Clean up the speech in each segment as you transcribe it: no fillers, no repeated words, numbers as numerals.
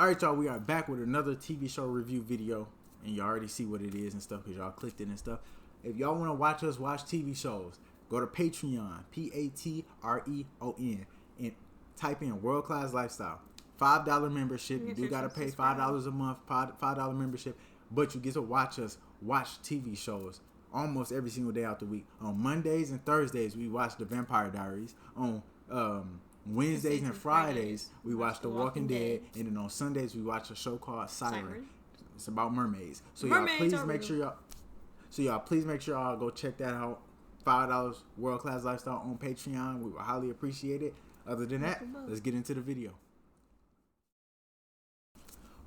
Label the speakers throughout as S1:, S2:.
S1: Alright, y'all, we are back with another TV show review video. And you already see what it is and stuff because y'all clicked it and stuff. If y'all want to watch us watch TV shows, go to Patreon, Patreon, and type in World Class Lifestyle. $5 membership. You do got to pay $5 a month, $5 membership. But you get to watch us watch TV shows almost every single day out the week. On Mondays and Thursdays, we watch The Vampire Diaries. On Wednesdays and Fridays, we watch The Walking Dead. And then on Sundays, we watch a show called Siren. It's about mermaids. So y'all please make sure y'all go check that out. $5 World Class Lifestyle on Patreon. We will highly appreciate it. Other than that, let's get into the video.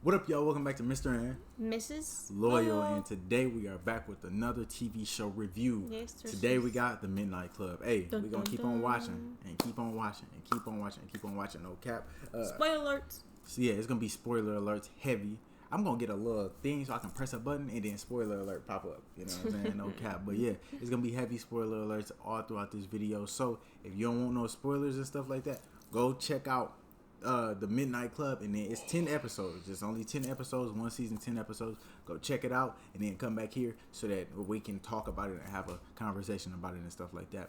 S1: What up, y'all? Welcome back to Mr. and
S2: Mrs.
S1: Loyal, and today we are back with another TV show review.
S2: Yes,
S1: today we got The Midnight Club. Hey, we're gonna keep on watching and keep on watching and keep on watching and keep on watching. No cap.
S2: Spoiler alerts.
S1: So yeah, it's gonna be spoiler alerts heavy. I'm gonna get a little thing so I can press a button and then spoiler alert pop up. You know what I'm saying? No cap. But yeah, it's gonna be heavy spoiler alerts all throughout this video. So if you don't want no spoilers and stuff like that, go check out The Midnight Club, and then it's 10 episodes. It's only 10 episodes, one season, 10 episodes. Go check it out and then come back here so that we can talk about it and have a conversation about it and stuff like that.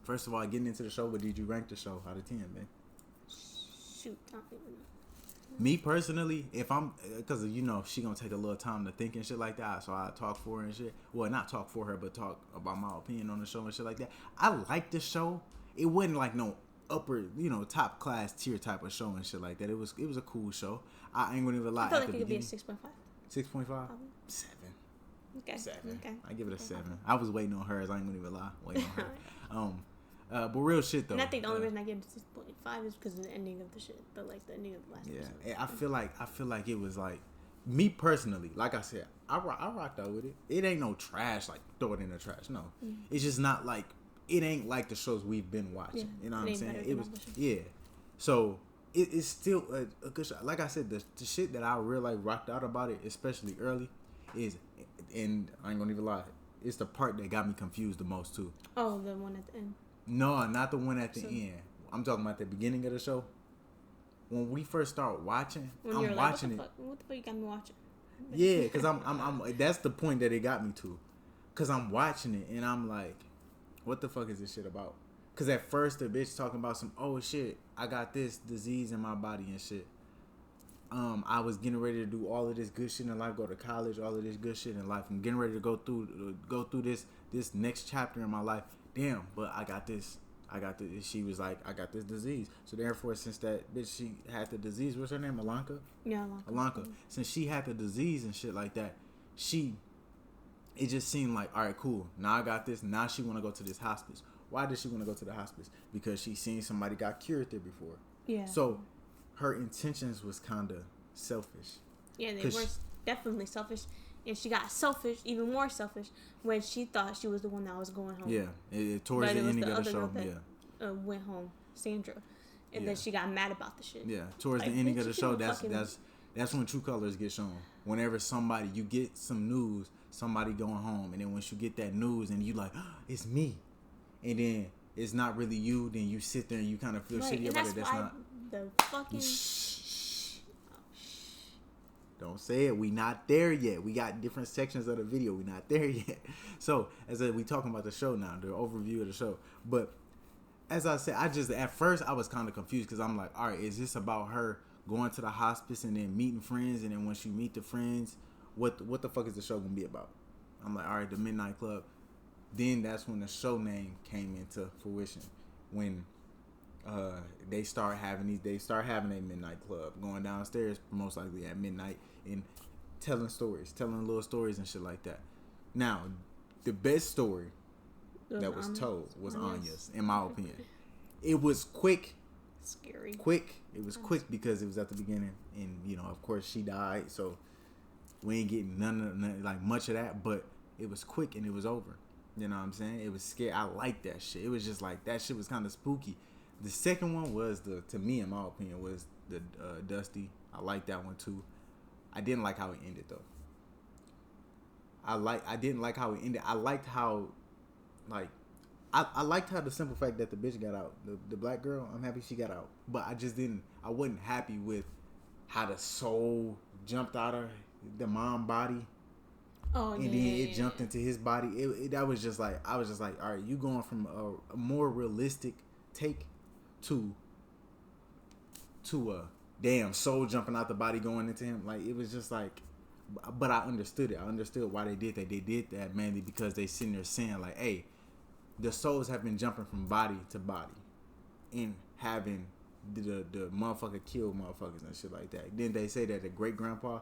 S1: First of all, getting into the show, but did you rank the show out of 10, man?
S2: Shoot, I don't even know.
S1: Me personally, if I'm, because you know she gonna take a little time to think and shit like that, so I talk for her and shit. Well, not talk for her, but talk about my opinion on the show and shit like that. I like the show. It wasn't like no upper, top class tier type of show and shit like that. It was a cool show. I ain't gonna even lie.
S2: I feel like it could be a 6.5.
S1: 6.5? 7.
S2: Okay.
S1: 7.
S2: Okay.
S1: I give it a 7. I was waiting on hers. I ain't gonna even lie. Waiting on her. But real shit though.
S2: And I think the only reason I gave it 6.5 is because of the ending of the shit. The ending of the last episode.
S1: Yeah, I feel like it was like, me personally, like I said, I rocked out with it. It ain't no trash, like throw it in the trash. No, it's just not like, it ain't like the shows we've been watching. Yeah, you know what I'm saying? It was, So it's still a good show. Like I said, the shit that I really rocked out about it, especially early, is, and I ain't gonna even lie, it's the part that got me confused the most too.
S2: Oh, the one at the end.
S1: No, not the one at the end. I'm talking about the beginning of the show. When we first start watching, I'm watching it.
S2: What the fuck you got me watching?
S1: Yeah, because I'm that's the point that it got me to. Because I'm watching it and I'm like, what the fuck is this shit about? Because at first the bitch talking about some, oh shit, I got this disease in my body and shit. I was getting ready to do all of this good shit in life, go to college, all of this good shit in life. I'm getting ready to go through this next chapter in my life. Damn, but I got this. She was like, I got this disease. So therefore, since that bitch, she had the disease. What's her name? Alanka?
S2: Yeah,
S1: Alanka. Since she had the disease and shit like that, it just seemed like, all right, cool. Now I got this. Now she want to go to this hospice. Why did she want to go to the hospice? Because she seen somebody got cured there before. Yeah. So her intentions was kind of selfish.
S2: Yeah, they were definitely selfish. And she got selfish, even more selfish, when she thought she was the one that was going home.
S1: Yeah, towards the ending of the show,
S2: went home, Sandra, and then she got mad about the shit.
S1: Yeah, towards the ending of the show, that's when true colors get shown. Whenever you get some news, somebody going home, and then once you get that news, and you like, oh, it's me, and then it's not really you, then you sit there and you kind of feel shitty about it. That's not
S2: the fucking.
S1: Don't say it. We not there yet. We got different sections of the video. We not there yet. So, as I said, we talking about the show now, the overview of the show. But as I said, at first I was kind of confused because I'm like, all right, is this about her going to the hospice and then meeting friends, and then once you meet the friends, what the fuck is the show gonna be about? I'm like, all right, The Midnight Club. Then that's when the show name came into fruition, when they start having a midnight club, going downstairs most likely at midnight and telling little stories and shit like that. Now, the best story that was told was Anya's, in my opinion. It was quick.
S2: Scary.
S1: It was quick because it was at the beginning, and of course she died, so we ain't getting none like much of that, but it was quick and it was over. You know what I'm saying? It was scary. I liked that shit. It was just like, that shit was kind of spooky. The second one was to me, in my opinion, was the Dusty. I liked that one too. I didn't like how it ended though. I didn't like how it ended. I liked how, I liked how the simple fact that the bitch got out. The black girl, I'm happy she got out. But I wasn't happy with how the soul jumped out of the mom body.
S2: Oh,
S1: and then it jumped into his body. That was just like, I was just like, all right, you going from a more realistic take to a damn soul jumping out the body going into him. Like, it was just like, but I understood it. I understood why they did that. They did that mainly because they sitting there saying like, hey, the souls have been jumping from body to body and having the motherfucker kill motherfuckers and shit like that. Then they say that the grandpa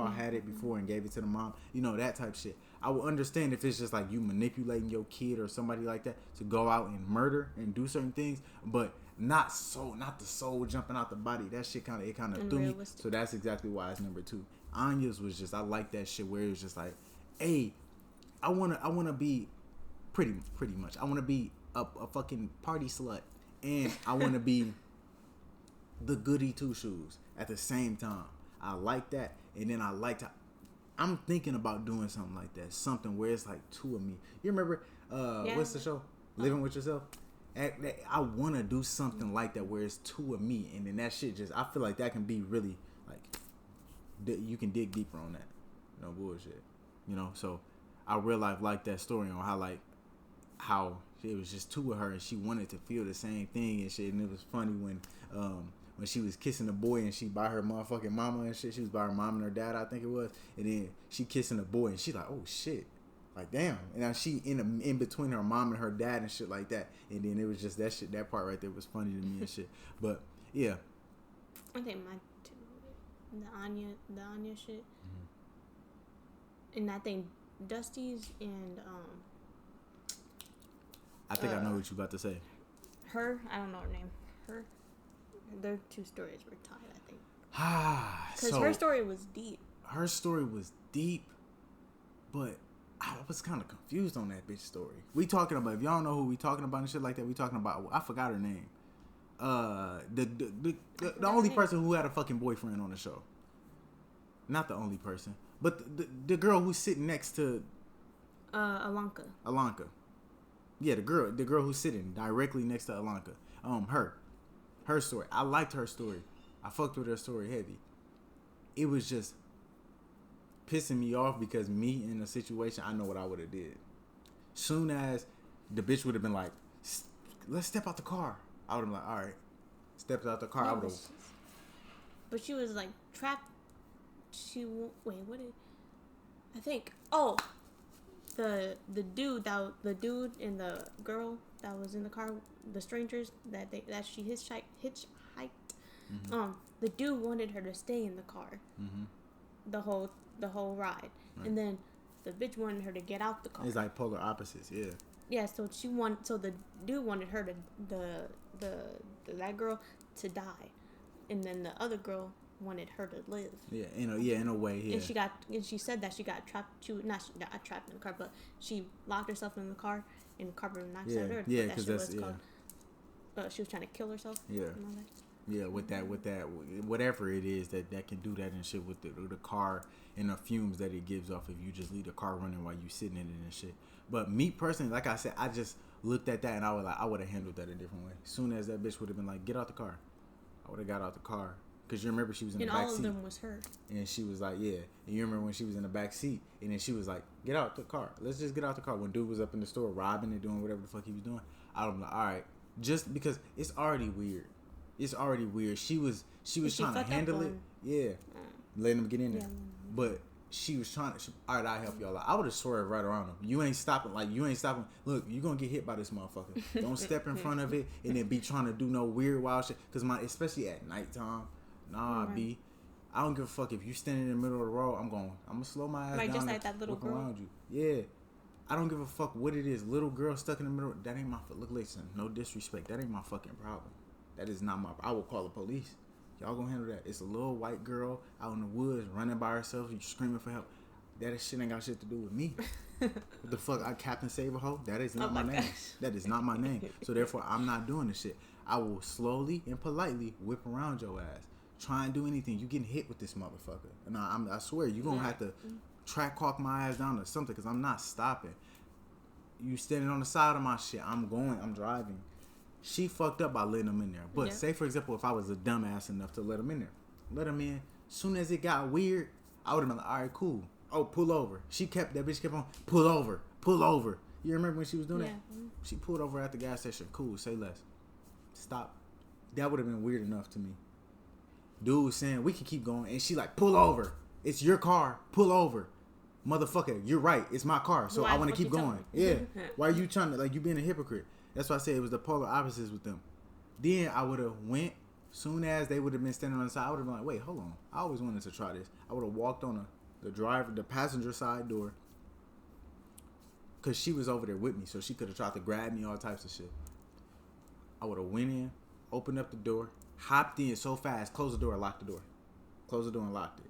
S1: had it before and gave it to the mom. You know, that type shit. I would understand if it's just like you manipulating your kid or somebody like that to go out and murder and do certain things, but not the soul jumping out the body. That shit kind of threw me. So that's exactly why it's number 2. Anya's was just, I like that shit where it was just like, hey, I wanna be pretty much. I wanna be a fucking party slut, and I wanna be the goody two shoes at the same time. I like that, and then I like to. I'm thinking about doing something like that, something where it's like 2 of me. You remember what's the show? Living with Yourself. I want to do something like that where it's 2 of me, and then that shit just, I feel like that can be really like, you can dig deeper on that. No bullshit, you know. So I real life like that story on how it was just 2 of her and she wanted to feel the same thing and shit. And it was funny when she was kissing the boy and she by her motherfucking mama and shit. She was by her mom and her dad, I think it was. And then she kissing the boy and she like, oh shit, like damn. And now she in between her mom and her dad and shit like that. And then it was just that shit. That part right there was funny to me and shit. But yeah,
S2: I think my 2, the Anya shit, and I think Dusty's and
S1: I think I know what you about to say.
S2: Her, I don't know her name. Her, their 2 stories were tied, I think. Because her story was deep.
S1: Her story was deep, but I was kind of confused on that bitch story. We talking about, if y'all don't know who we talking about and shit like that, we talking about, I forgot her name. The only person who had a fucking boyfriend on the show. Not the only person, but the girl who's sitting next to Alanka. Yeah, the girl who's sitting directly next to Alanka. Her story. I liked her story. I fucked with her story heavy. It was just pissing me off because me in a situation, I know what I would have did. Soon as the bitch would have been like, let's step out the car, I would have been like, all right. Stepped out the car, I would have.
S2: But she was like trapped. I think, the dude and the girl that was in the car, the strangers that she hitchhiked. The dude wanted her to stay in the car, the whole ride, right. And then the bitch wanted her to get out the car.
S1: It's like polar opposites, yeah.
S2: Yeah, so the dude wanted her to that girl to die, and then the other girl wanted her to live. Yeah, in
S1: a way. Yeah.
S2: And she said that she got trapped. She got trapped in the car, but she locked herself in the car, and the carbon monoxide.
S1: Yeah, because that's
S2: called. She was trying to kill herself.
S1: Yeah. Yeah, with that, whatever it is that can do that and shit with the car and the fumes that it gives off if you just leave the car running while you sitting in it and shit. But me personally, like I said, I just looked at that and I would have handled that a different way. As soon as that bitch would have been like, get out the car, I would have got out the car. Because you remember she was in the back seat. And all of them was her. And she was like, yeah. And you remember when she was in the back seat. And then she was like, get out the car. Let's just get out the car. When dude was up in the store robbing and doing whatever the fuck he was doing. I was like, all right. Just because it's already weird. She was trying to handle it. Yeah. Letting him get in there. Yeah. But she was trying to, all right, I'll help y'all out. I would have swerved right around him. You ain't stopping. Look, you're going to get hit by this motherfucker. Don't step in front of it and then be trying to do no weird wild shit. Because especially at nighttime. Nah, right. B. I don't give a fuck if you standing in the middle of the road. I'm gonna slow my ass down.
S2: Just like that little girl
S1: around you. Yeah, I don't give a fuck what it is. Little girl stuck in the middle. That ain't my. Look, listen. No disrespect. That ain't my fucking problem. That is not my. I will call the police. Y'all gonna handle that. It's a little white girl out in the woods running by herself. You screaming for help. That shit ain't got shit to do with me. What the fuck? I Captain Save a Hoe? That is not my name. That is not my name. So therefore, I'm not doing this shit. I will slowly and politely whip around your ass. Try and do anything. You getting hit with this motherfucker. And I swear, you're going to have to track hawk my ass down or something because I'm not stopping. You standing on the side of my shit. I'm driving. She fucked up by letting him in there. But say, for example, if I was a dumbass enough to let him in there. let him in. Soon as it got weird, I would have been like, all right, cool. Oh, pull over. That bitch kept on, pull over. You remember when she was doing that? She pulled over at the gas station. Cool, say less. Stop. That would have been weird enough to me. Dude was saying, we can keep going. And she like, pull over. It's your car. Pull over. Motherfucker, you're right. It's my car. So I want to keep going. Yeah. Why are you trying to, like, you being a hypocrite? That's why I said it was the polar opposites with them. Then I would have went. Soon as they would have been standing on the side, I would have been like, wait, hold on. I always wanted to try this. I would have walked on the passenger side door. Because she was over there with me. So she could have tried to grab me, all types of shit. I would have went in, opened up the door, hopped in so fast, closed the door, locked the door. Closed the door and locked it.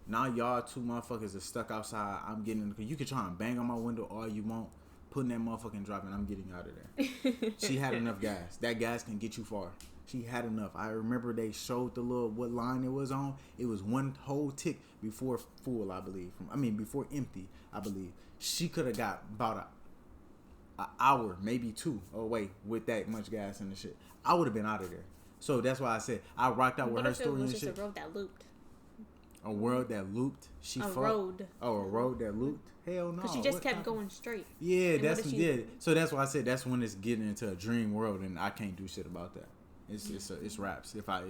S1: Now y'all two motherfuckers are stuck outside. I'm getting in the car. You can try and bang on my window all you want. Putting that motherfucking drop and I'm getting out of there. She had enough gas. That gas can get you far. She had enough. I remember they showed what line it was on. It was one whole tick before full, I believe. Before empty, I believe. She could have got about an hour, maybe two, away with that much gas and the shit. I would have been out of there. So that's why I said I rocked out with her story and shit. What if it was just a road that looped? A world that looped? A road that looped? Hell no.
S2: Because she just kept going straight.
S1: Yeah, that's what she did. So that's why I said that's when it's getting into a dream world, and I can't do shit about that. It's raps. If I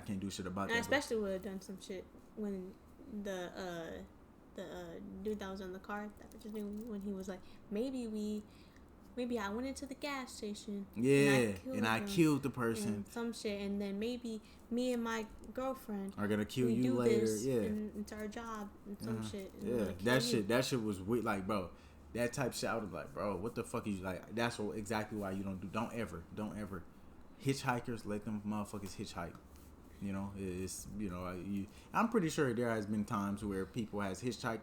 S1: can't do shit about that.
S2: I especially would have done some shit when the dude that was in the car, when he was like, maybe I went into the gas station.
S1: Yeah, and I killed the person.
S2: And some shit, and then maybe me and my girlfriend
S1: are gonna kill you later. Yeah,
S2: and it's our job and some shit. And
S1: that shit was weird. Like, bro, that type shit. I was like, bro, what the fuck is you like? That's exactly why you don't ever. Hitchhikers, let them motherfuckers hitchhike. You know, I'm pretty sure there has been times where people has hitchhiked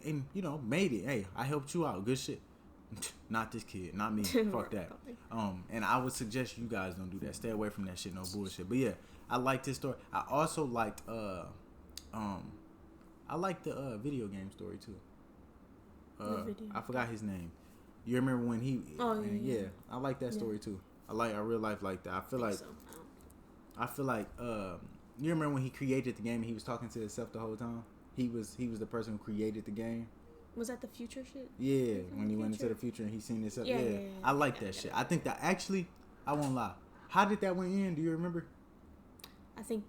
S1: and made it. Hey, I helped you out. Good shit. Not this kid, not me. Fuck that. And I would suggest you guys don't do that. Stay away from that shit. No bullshit. But yeah, I liked this story. I also liked I liked the video game story too. I forgot his name. You remember when he? Oh yeah. I like that story too. I real life like that. I feel like you remember when he created the game and he was talking to himself the whole time? He was the person who created the game.
S2: Was that the future shit?
S1: Yeah, when he went into the future and he seen himself. Yeah. I like that shit. I think that actually, I won't lie. How did that one end? Do you remember?
S2: I think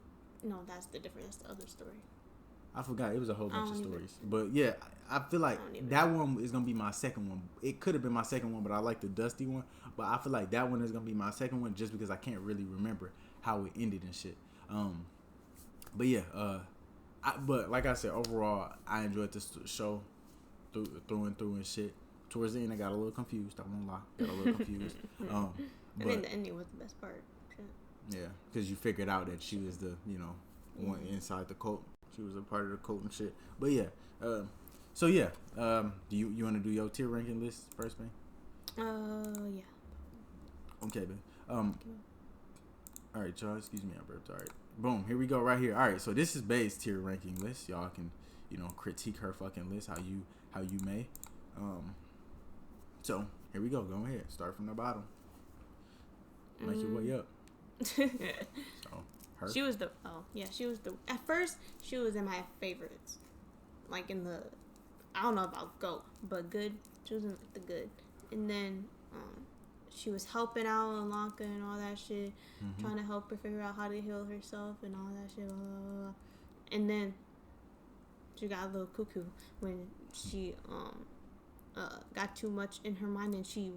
S2: that's the difference. That's the other story.
S1: I forgot. It was a whole bunch of stories. But yeah, I feel like that one is going to be my second one. It could have been my second one, but I like the Dusty one. But I feel like that one is going to be my second one just because I can't really remember how it ended and shit. But yeah, but like I said, overall, I enjoyed this show through and through and shit. Towards the end, I got a little confused. I won't lie. Got a little confused.
S2: I think the ending was the best part.
S1: Yeah, because you figured out that she was the, one inside the cult. She was a part of the cult and shit. But yeah, so yeah, do you want to do your tier ranking list first, man?
S2: Yeah.
S1: Okay, man. All right, y'all. Excuse me, I burped. All right, boom. Here we go, right here. All right, so this is Bae's tier ranking list. Y'all can, critique her fucking list how you may. So here we go. Go ahead. Start from the bottom. Make your way up. So her.
S2: She was at first she was in my favorites, like in the, I don't know about GOAT, but good. She was in the good, and then she was helping out Alanka and all that shit, trying to help her figure out how to heal herself and all that shit, blah, blah, blah. And then she got a little cuckoo when she got too much in her mind, and she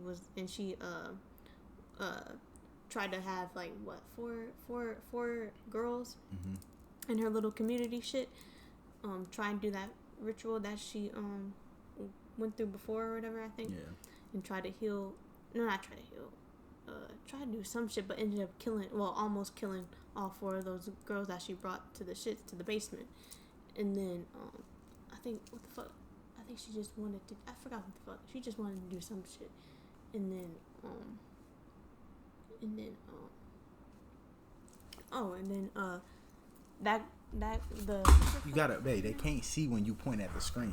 S2: tried to have like what four girls in her little community shit, try and do that ritual that she went through before or whatever, I think, and try to heal. No, not try to heal. Try to do some shit, but ended up almost killing all four of those girls that she brought to the basement. And then I think she just wanted to. I forgot what the fuck. She just wanted to do some shit, and then
S1: you gotta, babe, they can't see when you point at the screen.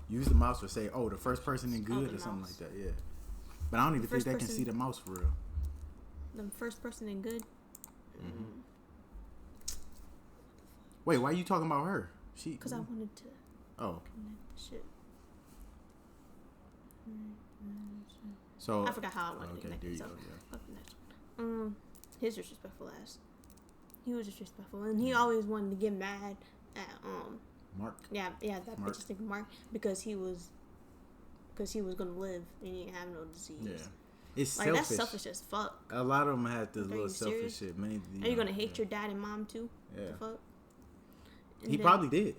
S1: Use the mouse or say, the first person in good or something like that. Yeah, but I don't even think they can see the mouse for real.
S2: The first person in good.
S1: Wait, why are you talking about her?
S2: Because I wanted to.
S1: Oh.
S2: Connect the shit.
S1: So
S2: I forgot how I wanted to connect it. So, fuck the next one. His disrespectful ass. He was disrespectful, and he always wanted to get mad at
S1: Mark.
S2: Yeah, that
S1: Mark.
S2: bitch nigga Mark because he was gonna live and he didn't have no disease.
S1: Yeah. It's
S2: like
S1: selfish.
S2: that's selfish as fuck.
S1: A lot of them had this little selfish
S2: serious?
S1: shit. Man,
S2: Are you gonna hate your dad and mom too?
S1: Yeah.
S2: The fuck?
S1: And he probably did.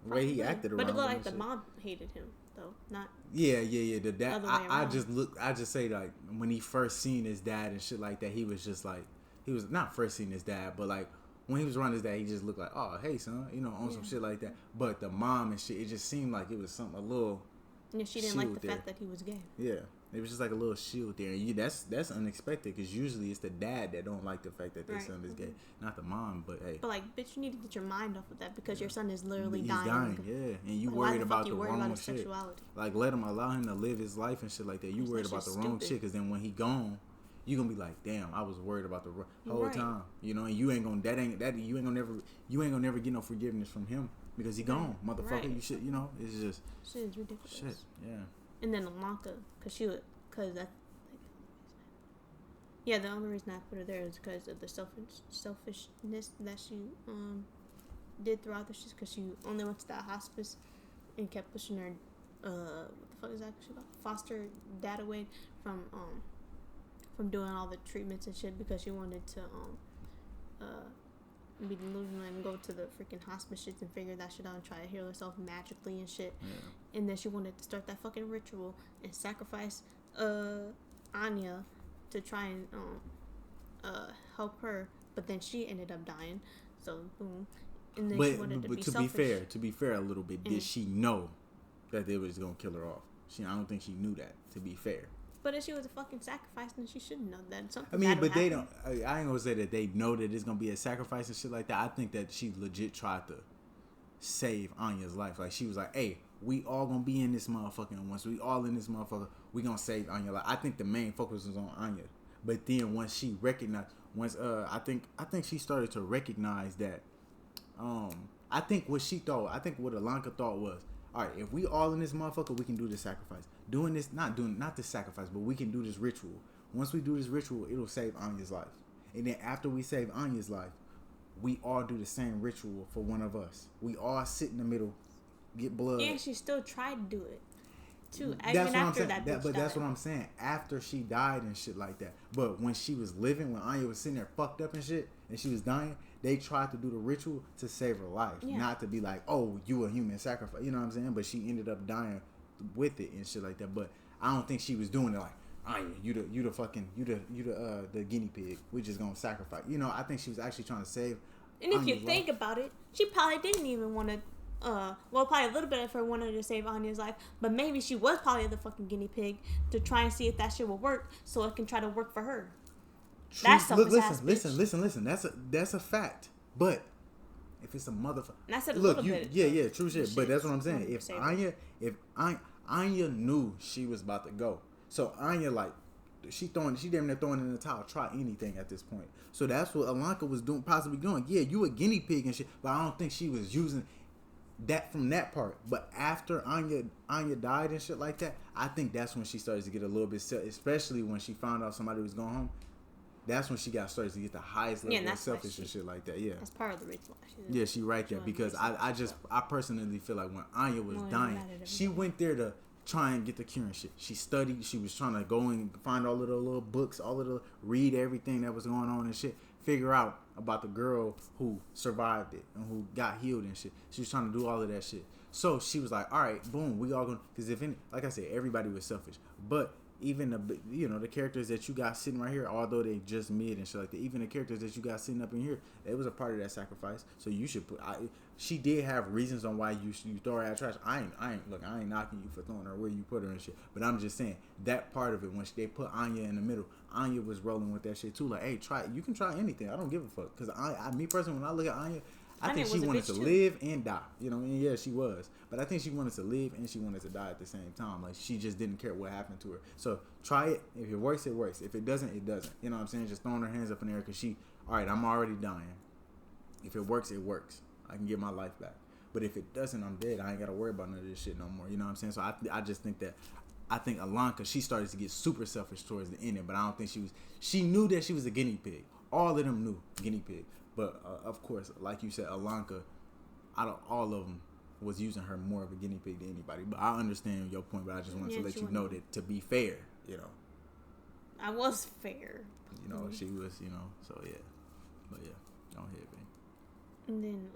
S1: The way he
S2: did.
S1: acted around.
S2: But it looked like
S1: the
S2: mom hated him though, not.
S1: Yeah. The dad. I
S2: around.
S1: just say like when he first seen his dad and shit like that, he was just like he was not first seeing his dad, but like when he was around his dad, he just looked like, oh hey son, on some shit like that. But the mom and shit, it just seemed like it was something a little.
S2: Yeah, she didn't like the fact that he was gay.
S1: Yeah. It was just like a little shield there, and that's unexpected because usually it's the dad that don't like the fact that their son is gay, not the mom. But hey,
S2: but like, bitch, you need to get your mind off of that because your son is literally
S1: he's
S2: dying.
S1: Yeah, and you
S2: like,
S1: worried about the wrong
S2: about
S1: shit.
S2: sexuality?
S1: Like, allow him to live his life and shit like that. You worried about the wrong shit because then when he gone, you gonna be like, damn, I was worried about the whole time, and you ain't gonna never get no forgiveness from him because he gone, motherfucker. Right. You should, it's just
S2: shit is ridiculous.
S1: Shit, yeah.
S2: And then Alonka, because that. Yeah, the only reason I put her there is because of the selfishness that she did throughout this, just because she only went to that hospice and kept pushing her what the fuck is that shit about? Foster dad away from doing all the treatments and shit because she wanted to be delusional and go to the freaking hospice shits and figure that shit out and try to heal herself magically and shit. Yeah. And then she wanted to start that fucking ritual and sacrifice Anya to try and help her, but then she ended up dying. So boom, and then she wanted to be selfish.
S1: To be fair, a little bit, did she know that they was gonna kill her off? I don't think she knew that. To be fair,
S2: but if she was a fucking sacrifice, then she should know that something.
S1: I mean, but they don't. I ain't gonna say that they know that it's gonna be a sacrifice and shit like that. I think that she legit tried to save Anya's life. Like she was like, "Hey, we all gonna be in this motherfucker, and once we all in this motherfucker, we gonna save Anya." Like I think the main focus was on Anya, but then once she recognized, I think she started to recognize that. I think what Alonka thought was, all right, if we all in this motherfucker, we can do this sacrifice. Not this sacrifice, but we can do this ritual. Once we do this ritual, it'll save Anya's life, and then after we save Anya's life, we all do the same ritual for one of us. We all sit in the middle. Get blood.
S2: And she still tried to do it too.
S1: That's
S2: even
S1: what
S2: after
S1: I'm saying.
S2: that,
S1: but that's what I'm saying. After she died and shit like that. But when she was living, when Anya was sitting there fucked up and shit, and she was dying, they tried to do the ritual to save her life, not to be like, oh, you a human sacrifice. You know what I'm saying? But she ended up dying with it and shit like that. But I don't think she was doing it like, Anya, you the guinea pig. We're just gonna sacrifice. I think she was actually trying to save.
S2: And if you think about it, she probably didn't even want to. Probably a little bit of her wanted to save Anya's life, but maybe she was probably the fucking guinea pig to try and see if that shit will work, so it can try to work for her.
S1: True. That's selfish ass bitch. Listen. That's a fact. But if it's a motherfucker,
S2: and I said true
S1: shit. But that's what I'm saying. If Anya knew she was about to go, so Anya she damn near throwing in the towel. Try anything at this point. So that's what Alonka was possibly doing. Yeah, you a guinea pig and shit, but I don't think she was using that from that part. But after Anya died and shit like that, I think that's when she started to get a little bit especially when she found out somebody was going home. That's when she started to get the highest level of selfish and shit like that. Yeah,
S2: that's part of the reason why
S1: she right there because I personally feel like when Anya was dying, she went there to try and get the cure and shit. She studied. She was trying to go and find all of the little books, read everything that was going on and shit. Figure out about the girl who survived it and who got healed and shit. She was trying to do all of that shit. So she was like, all right, boom, we all gonna, because like I said, everybody was selfish. But even the characters that you got sitting right here, although they just mid and shit like that, even the characters that you got sitting up in here, it was a part of that sacrifice. So you should she did have reasons on why you throw her out trash. I ain't knocking you for throwing her where you put her and shit. But I'm just saying that part of it, when they put Anya in the middle, Anya was rolling with that shit too. Like, hey, you can try anything. I don't give a fuck. Because me personally, when I look at Anya, I think she wanted to live and die. You know what I mean? Yeah, she was. But I think she wanted to live and she wanted to die at the same time. Like, she just didn't care what happened to her. So, try it. If it works, it works. If it doesn't, it doesn't. You know what I'm saying? Just throwing her hands up in the air because all right, I'm already dying. If it works, it works. I can get my life back. But if it doesn't, I'm dead. I ain't gotta worry about none of this shit no more. You know what I'm saying? So I just think that Ilonka, she started to get super selfish towards the end, but I don't think she knew that she was a guinea pig. All of them knew guinea pig. But of course, like you said, Ilonka, out of all of them, was using her more of a guinea pig than anybody. But I understand your point, but I just wanted to let you know that, to be fair, you know.
S2: I was fair.
S1: You know, she was, you know, so yeah. But yeah, go ahead, babe.
S2: And then,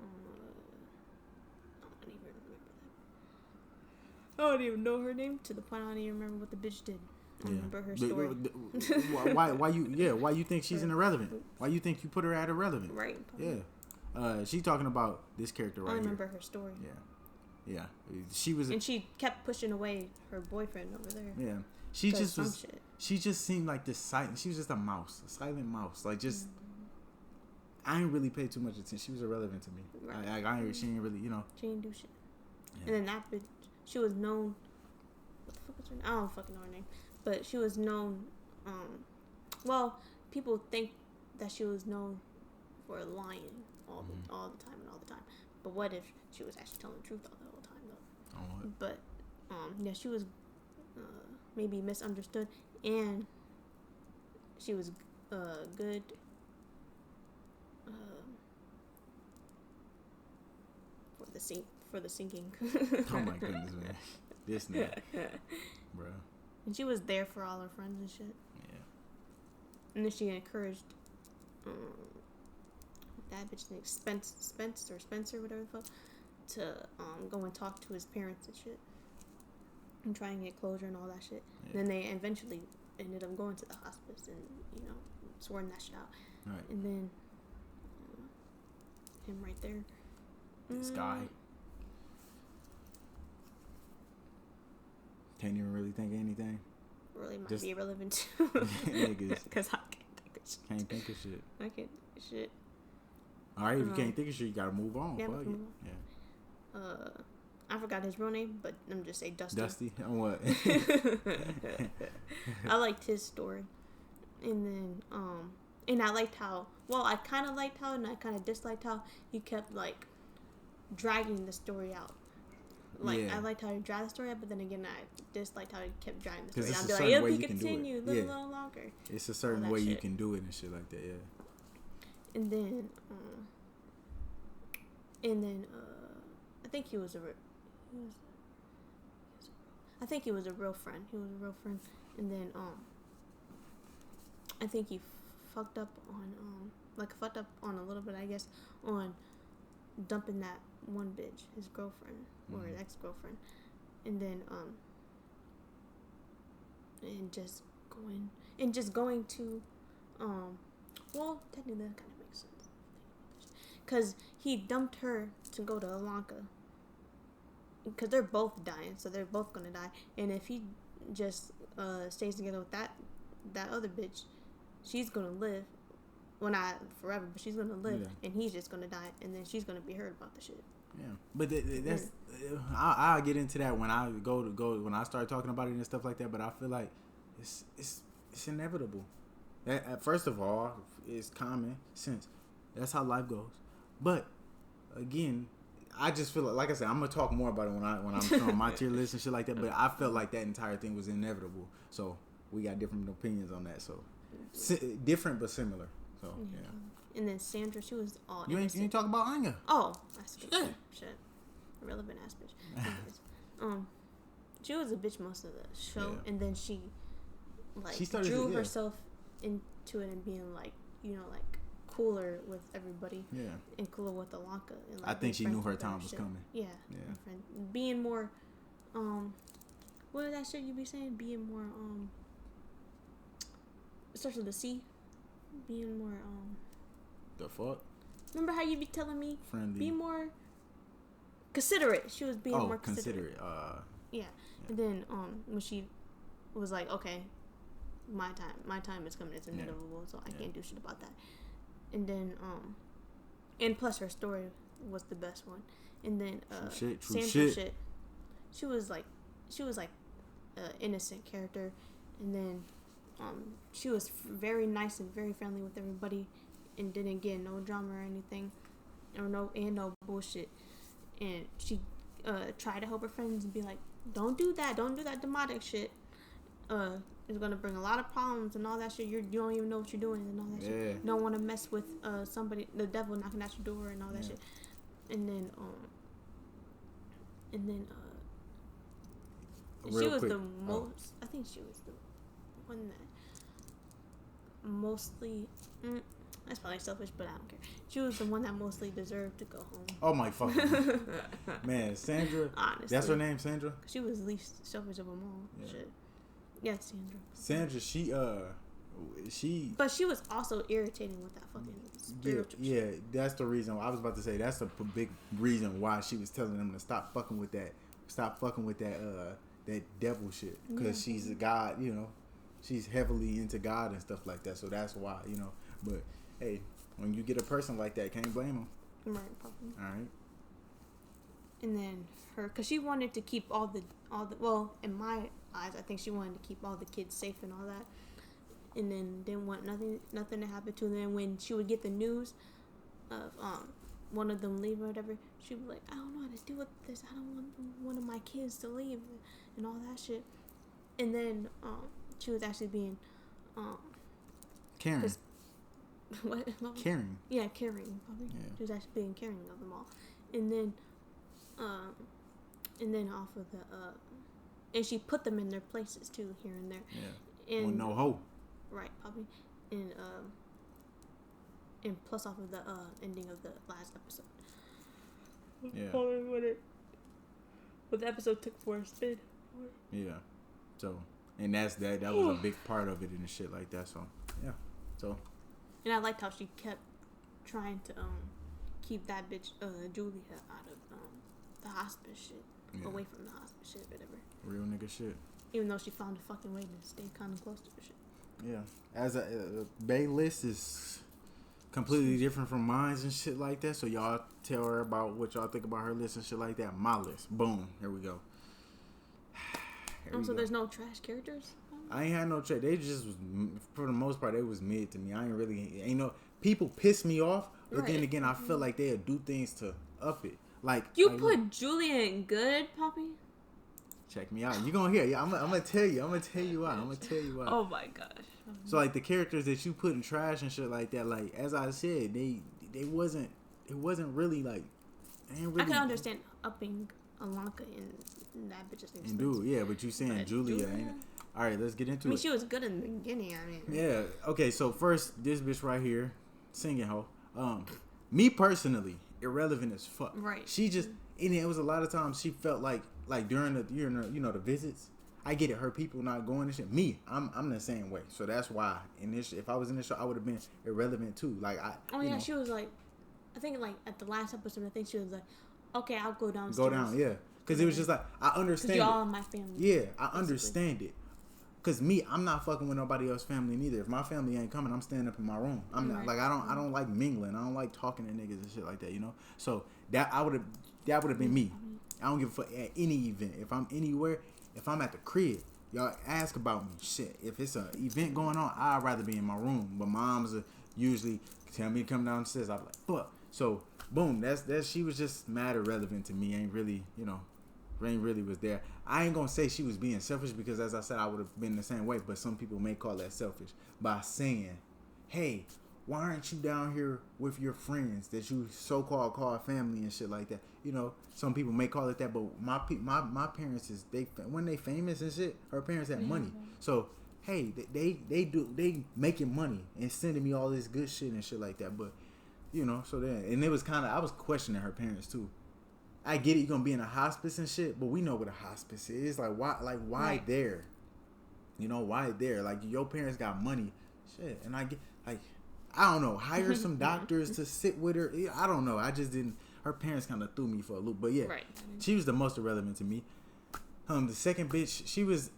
S2: I don't even know her name, to the point I don't even remember what the bitch did. I remember her story.
S1: Why you think she's irrelevant? Why you think you put her at irrelevant?
S2: Right.
S1: Yeah. She talking about this character right here.
S2: I remember her story.
S1: Yeah. She was...
S2: And she kept pushing away her boyfriend over there.
S1: Yeah. She just seemed like this silent... She was just a silent mouse. Like, just... I ain't really paid too much attention. She was irrelevant to me. Right. She ain't really, you know...
S2: She didn't do shit. Yeah. And then that bitch... She was known... What the fuck was her name? I don't fucking know her name. But she was known... well, people think that she was known for lying all the time. But what if she was actually telling the truth all the whole time, though?
S1: Oh,
S2: but, yeah, she was maybe misunderstood, and she was good... for the sinking.
S1: Oh my goodness, man. This nigga. Bro.
S2: And she was there for all her friends and shit.
S1: Yeah.
S2: And then she encouraged that bitch named Spencer, whatever the fuck, to go and talk to his parents and shit. And try and get closure and all that shit. Yeah. And then they eventually ended up going to the hospice and, you know, sorting that shit out.
S1: Right.
S2: And then him right there.
S1: This guy. Can't even really think of anything.
S2: Really might be irrelevant too.
S1: Niggas.
S2: Because I can't think of shit.
S1: Can't think of shit.
S2: I can't think of shit.
S1: Alright, if you can't think of shit, you gotta move on.
S2: Yeah,
S1: Fuck it.
S2: Yeah. I forgot his real name, but I'm just say Dusty.
S1: Dusty? On what?
S2: I liked his story. And then, and I liked how, well, I kind of liked how, and I kind of disliked how he kept, like, dragging the story out. Like, I liked how he dragged the story out, but then again, I disliked how he kept dragging the story out. I'd be like, if we continue, live a little longer.
S1: It's a certain way you can do it and shit like that, yeah.
S2: And then, I think he was a real friend. He was a real friend. And then, I think he fucked up on a little bit, I guess, on dumping that one bitch, his girlfriend, or his ex-girlfriend. And then, and just going to, well, technically that kind of makes sense. Because he dumped her to go to Ilonka. Because they're both dying, so they're both gonna die. And if he just stays together with that other bitch, she's gonna live. Well, not forever, but she's gonna live, and he's just gonna die, and then she's gonna be heard about the shit.
S1: Yeah, but that's I'll get into that when I go when I start talking about it and stuff like that. But I feel like it's inevitable. First of all, it's common sense. That's how life goes. But again, I just feel like I said, I'm gonna talk more about it when I'm showing my tier list and shit like that. But I felt like that entire thing was inevitable. So we got different opinions on that. So different but similar. So yeah.
S2: And then Sandra, she was all
S1: you ain't talk about Anya.
S2: Oh, that's good. Shit. Irrelevant ass bitch. She was a bitch most of the show, and then she drew herself into it and being like, you know, like cooler with everybody. Yeah. And cooler with Ilonka. And, like,
S1: I think she knew her time was coming.
S2: Yeah. Being more, what is that shit you be saying? Being more, it starts with a C. Being more,
S1: the fuck?
S2: Remember how you be telling me?
S1: Friendly.
S2: Be more considerate. She was being more considerate. Yeah. And then, when she was like, okay, my time is coming. It's inevitable, so I can't do shit about that. And then, and plus her story was the best one. And then,
S1: True
S2: Sandra shit. She was like an innocent character. And then, she was very nice and very friendly with everybody, and didn't get no drama or anything. no bullshit. And she tried to help her friends and be like, don't do that demonic shit. It's gonna bring a lot of problems and all that shit. You don't even know what you're doing and all that shit. You don't want to mess with somebody, the devil knocking at your door and all that shit. And then she was the most. I think she was the one that mostly. That's probably selfish, but I don't care. She was the one that mostly deserved to go home.
S1: Oh my fucking man, Sandra.
S2: Honestly,
S1: that's her name, Sandra.
S2: She was least selfish of them all. Yeah. Shit. Yeah, Sandra.
S1: Sandra, she.
S2: But she was also irritating with that fucking spiritual shit.
S1: Yeah, that's the reason. I was about to say that's a big reason why she was telling them to stop fucking with that. That devil shit. Because she's a god, you know. She's heavily into God and stuff like that. So that's why, you know. But hey, when you get a person like that, can't blame them.
S2: Right, probably.
S1: All right.
S2: And then because she wanted to keep all the. Well, in my eyes, I think she wanted to keep all the kids safe and all that. And then didn't want nothing to happen to them. And when she would get the news of one of them leave or whatever, she'd be like, I don't know how to deal with this. I don't want one of my kids to leave and all that shit. And then she was actually being
S1: caring.
S2: What?
S1: Caring.
S2: Yeah, caring. Probably. Yeah. She was actually being caring of them all. And then off of the and she put them in their places too, here and there.
S1: Yeah. And with no hope.
S2: Right, probably. And plus off of the ending of the last episode.
S1: Yeah.
S2: Probably what the episode took for a spin.
S1: Yeah. So, and that was a big part of it and shit like that. So, yeah. So.
S2: And I liked how she kept trying to keep that bitch Julia out of the hospice shit. Yeah. Away from the hospice shit, whatever.
S1: Real nigga shit.
S2: Even though she found a fucking way to stay kind of close to her shit.
S1: Yeah. As a Bay list is completely different from mine and shit like that. So y'all tell her about what y'all think about her list and shit like that. My list. Boom. Here we go.
S2: So there's no trash characters?
S1: I ain't had no trash. They just was, for the most part, they was mid to me. I ain't no, people piss me off, but then again, I feel like they'll do things to up it. Like
S2: you put Julia in good, Poppy?
S1: Check me out. You gonna hear? Yeah, I'm gonna tell you. I'm gonna tell you why.
S2: Oh my gosh.
S1: So like the characters that you put in trash and shit like that, like as I said, it wasn't really like. Really,
S2: I can understand upping Alanka in that bitch's name.
S1: And dude, yeah, but you saying Julia ain't. All right, let's get into it.
S2: She was good in the beginning.
S1: Yeah. Okay. So first, this bitch right here, singing hoe. Me personally, irrelevant as fuck.
S2: Right.
S1: She just, and it was a lot of times she felt like during the visits. I get it. Her people not going and shit. Me, I'm the same way. So that's why if I was in the show, I would have been irrelevant too. Like
S2: she was like, I think like at the last episode, I think she was like, okay, I'll go downstairs.
S1: Go down, yeah. Because it was just like I understand.
S2: Because y'all in my family.
S1: Yeah, I understand it. Cause me, I'm not fucking with nobody else's family neither. If my family ain't coming, I'm staying up in my room. I'm not like I don't like mingling. I don't like talking to niggas and shit like that, you know. So that would have been me. I don't give a fuck at any event. If I'm anywhere, if I'm at the crib, y'all ask about me. Shit, if it's an event going on, I'd rather be in my room. But moms usually tell me to come downstairs. I'm like, fuck. So boom, that's she was just mad irrelevant to me. Ain't really, you know. Rain really was there. I ain't gonna say she was being selfish because, as I said, I would have been the same way. But some people may call that selfish by saying, "Hey, why aren't you down here with your friends that you so-called call family and shit like that?" You know, some people may call it that. But my parents when they famous and shit. Her parents had money, so hey, they making money and sending me all this good shit and shit like that. But you know, so then it was kind of I was questioning her parents too. I get it, you're gonna be in a hospice and shit, but we know what a hospice is. Like why right. There? You know, why there? Like your parents got money. Shit. And I get I don't know, hire some doctors to sit with her. I don't know. I just didn't her parents kinda threw me for a loop. But yeah, right. She was the most irrelevant to me. The second bitch, she was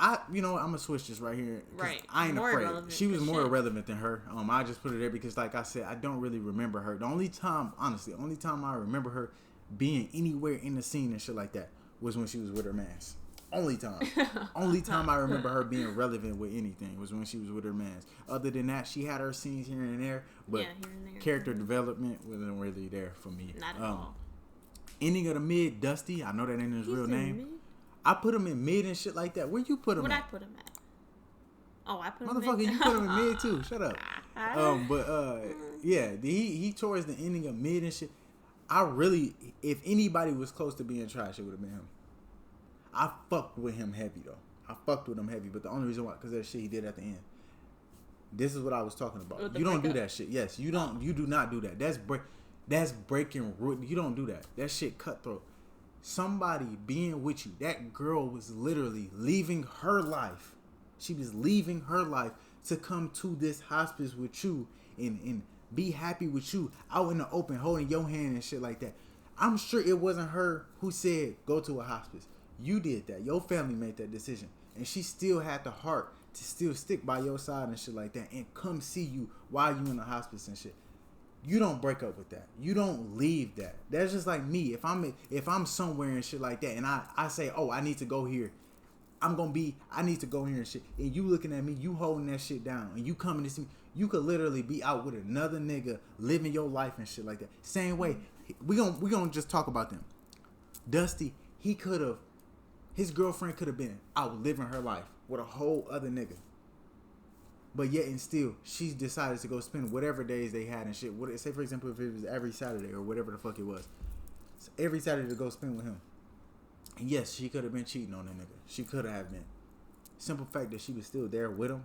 S1: I'm gonna switch this right here.
S2: Right.
S1: I ain't more afraid. She was more irrelevant than her. I just put it there because like I said, I don't really remember her. The only time I remember her being anywhere in the scene and shit like that was when she was with her mask. Only time. Only time I remember her being relevant with anything was when she was with her mans. Other than that, she had her scenes here and there, but
S2: here and there.
S1: character development wasn't really there for me.
S2: Not at all.
S1: Ending of the mid, Dusty. I know that ain't his real name. Mid? I put him in mid and shit like that. Where you put him?
S2: Where'd I put him at? Oh, I put him.
S1: Motherfucker, you put him in mid too. Shut up. Yeah, he towards the ending of mid and shit. I really, if anybody was close to being trash, it would have been him. I fucked with him heavy though. I fucked with him heavy, but the only reason why, because of that shit he did at the end. This is what I was talking about. You don't do that shit. Yes, you don't. You do not do that. That's breaking. You don't do that. That shit cutthroat. Somebody being with you. That girl was literally leaving her life. She was leaving her life to come to this hospice with you and be happy with you out in the open, holding your hand and shit like that. I'm sure it wasn't her who said go to a hospice. You did that. Your family made that decision, and she still had the heart to still stick by your side and shit like that, and come see you while you in the hospice and shit. You don't break up with that. You don't leave that. That's just like me. If I'm somewhere and shit like that, and I say, oh, I need to go here. I need to go here and shit. And you looking at me, you holding that shit down, and you coming to see me. You could literally be out with another nigga living your life and shit like that. Same way, we gonna just talk about them. Dusty, his girlfriend could have been out living her life with a whole other nigga. But yet and still, she decided to go spend whatever days they had and shit. Say for example, if it was every Saturday or whatever the fuck it was. So every Saturday to go spend with him. And yes, she could have been cheating on that nigga. She could have been. Simple fact that she was still there with him,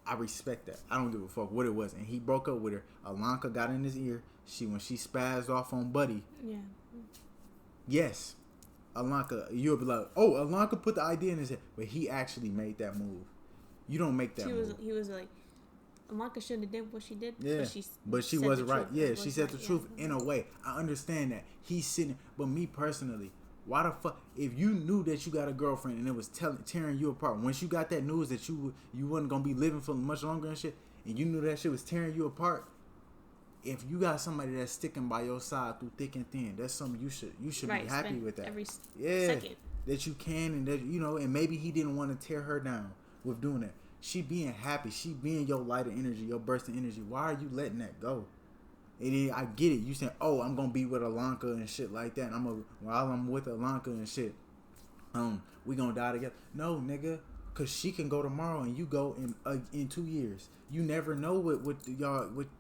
S1: I respect that. I don't give a fuck what it was. And he broke up with her. Alanka got in his ear. When she spazzed off on Buddy. Yeah. Yes. Alanka, you'll be like, oh, Alanka put the idea in his head. But he actually made that move. You don't make that move.
S2: He was like, Alanka shouldn't have did what she did.
S1: Yeah. But she was right. Yeah, she said the truth in a way. I understand that. He's sitting. But me personally, why the fuck? If you knew that you got a girlfriend and it was tearing you apart, once you got that news that you wasn't gonna be living for much longer and shit, and you knew that shit was tearing you apart, if you got somebody that's sticking by your side through thick and thin, that's something you should be happy with that.
S2: Every second.
S1: That you can, and that and maybe he didn't want to tear her down with doing that. She being happy, she being your light of energy, your burst of energy. Why are you letting that go? And then I get it. You saying, "Oh, I'm gonna be with Alanka and shit like that." And while I'm with Alanka and shit, we gonna die together. No, nigga, cause she can go tomorrow and you go in 2 years. You never know with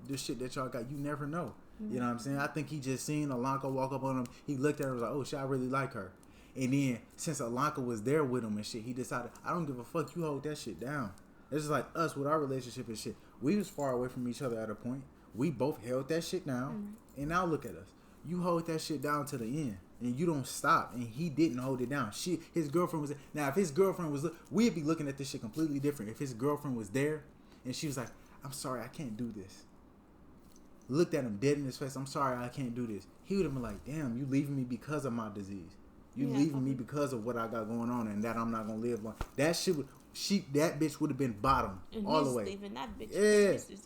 S1: the shit that y'all got. You never know. Mm-hmm. You know what I'm saying? I think he just seen Alanka walk up on him. He looked at her and was like, "Oh shit, I really like her." And then since Alanka was there with him and shit, he decided, "I don't give a fuck. You hold that shit down." It's just like us with our relationship and shit. We was far away from each other at a point. We both held that shit down, and now look at us. You hold that shit down to the end, and you don't stop. And he didn't hold it down. His girlfriend was there. Now. If his girlfriend was, we'd be looking at this shit completely different. If his girlfriend was there, and she was like, "I'm sorry, I can't do this." Looked at him dead in his face. "I'm sorry, I can't do this." He would have been like, "Damn, you leaving me because of my disease. You leaving me because of what I got going on, and that I'm not gonna live long." That shit would. That bitch would have been bottom and all the way.
S2: Leaving that bitch.
S1: Yeah.